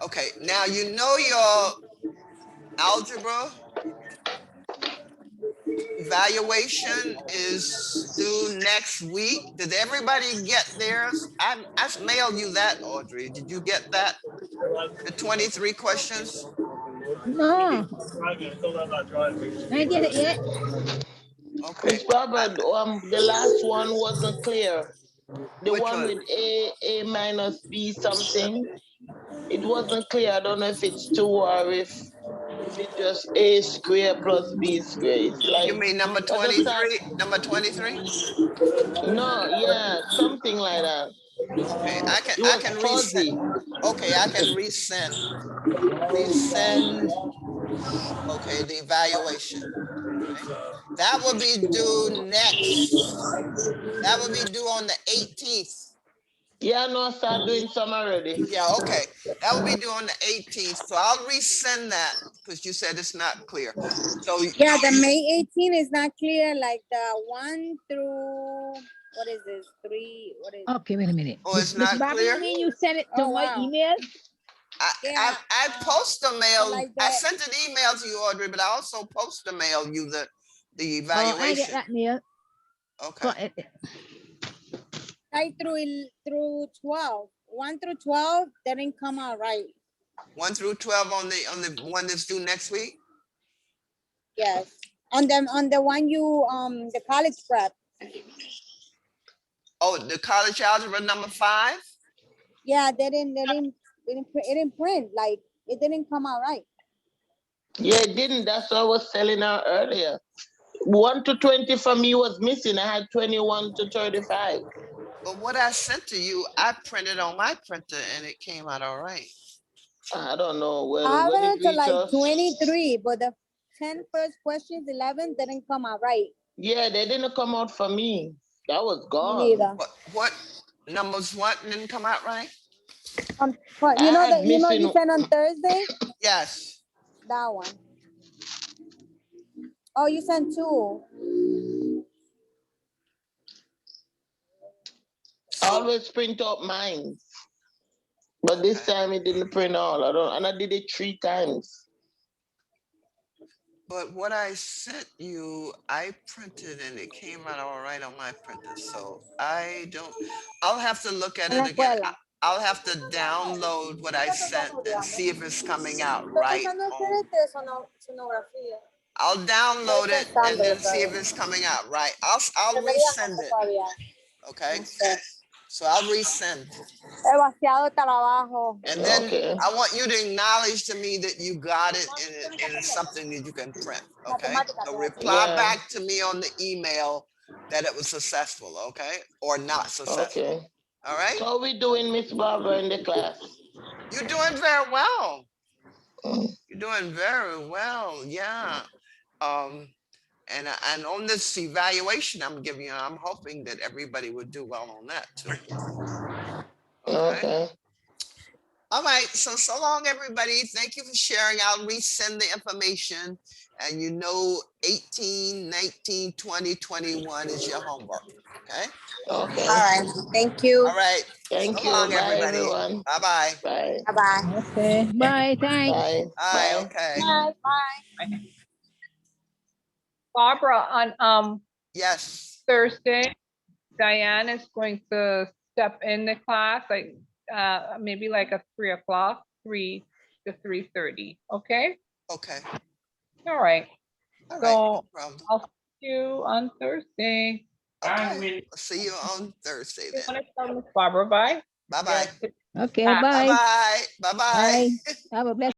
Okay, now you know your algebra evaluation is due next week. Did everybody get theirs? I mailed you that, Audrey. Did you get that? The 23 questions?
No, I didn't get it yet.
Okay.
Miss Barbara, the last one wasn't clear. The
Which
one
one?
with A minus B something. It wasn't clear. I don't know if it's 2 or if it's just A square plus B square. It's like,
You mean number
I just thought,
23? Number 23?
no, yeah, something like that.
Okay,
It
I
was
can
fuzzy.
resend. Okay, I can resend. Okay, the evaluation. Okay. That will be due next. That will be due on the 18th.
Yeah, no, I start doing some already.
Yeah, okay. That will be due on the 18th. So I'll resend that because you said it's not clear. So
Yeah, the May 18 is not clear, like the 1 through, what is this, 3, what is?
Okay, wait a minute.
Oh, it's
Miss
not
Barbara,
clear?
you mean you sent it to
Oh,
my
wow.
email?
Yeah,
I post a mail.
like
I
the-
sent an email to you, Audrey, but I also post a mail you the
Oh, I get
evaluation.
that mail.
Okay.
right through 12. 1 through 12 didn't come out right.
1 through 12 on the one that's due next week.
Yes. On the one you the college prep.
Oh, the college algebra number 5.
Yeah, it didn't print, like it didn't come out right.
Yeah, it didn't. That's what I was telling her earlier. 1 to 20 for me was missing. I had 21 to 35.
But what I sent to you, I printed on my printer and it came out all right.
I don't know. Well,
I
when it
went to
reach
like
us,
23, but the 10 first questions, 11 didn't come out right.
yeah, they didn't come out for me. That was
Me
gone.
neither.
What numbers what didn't come out right?
But you know
I had
that you
missing-
sent on Thursday?
Yes.
That one. Oh, you sent 2.
So,
Always print out mine. But this
okay.
time it didn't print all. And I did it 3 times.
But what I sent you, I printed and it came out all right on my printer. So I'll have to look at
En la
it again.
escuela.
I'll have to download what I sent and see if it's coming out
Estoy
right.
pensando en hacer sonografía.
I'll download it and then see if
todavía.
it's coming out right. I'll
Debería, no
resend
sé
it.
todavía.
Okay.
No sé.
So I'll resend.
Demasiado trabajo.
And then
Okay.
I want you to acknowledge to me that you got it and it's something that you can print. Okay. So reply
Yeah.
back to me on the email that it was successful. Okay. Or not successful.
Okay.
All right.
So how we doing, Miss Barbara, in the class?
You're doing very well.
Mm.
You're doing very well. Yeah. And on this evaluation I'm giving you, I'm hoping that everybody would do well on that too. Okay.
Okay.
All right. So long, everybody. Thank you for sharing. I'll resend the information. And 18, 19, 20, 21 is your homework. Okay.
Okay.
All right. Thank you.
All right.
Thank
So
you.
long,
Bye,
everybody.
everyone.
Bye-bye.
Bye.
Bye-bye.
Okay, bye, thanks.
Bye.
Bye.
Bye.
Okay.
Bye. Bye.
Barbara, on
Yes.
Thursday, Diane is going to step in the class, like maybe like at 3 o'clock, 3 to 3:30. Okay,
Okay.
all right.
All right.
So
No problem.
I'll see you on Thursday.
Okay. I'll see you on Thursday
You
then.
want to tell Miss Barbara bye?
Bye-bye.
Okay,
Ah,
bye.
Bye-bye. Bye-bye.
Bye. Have a blessed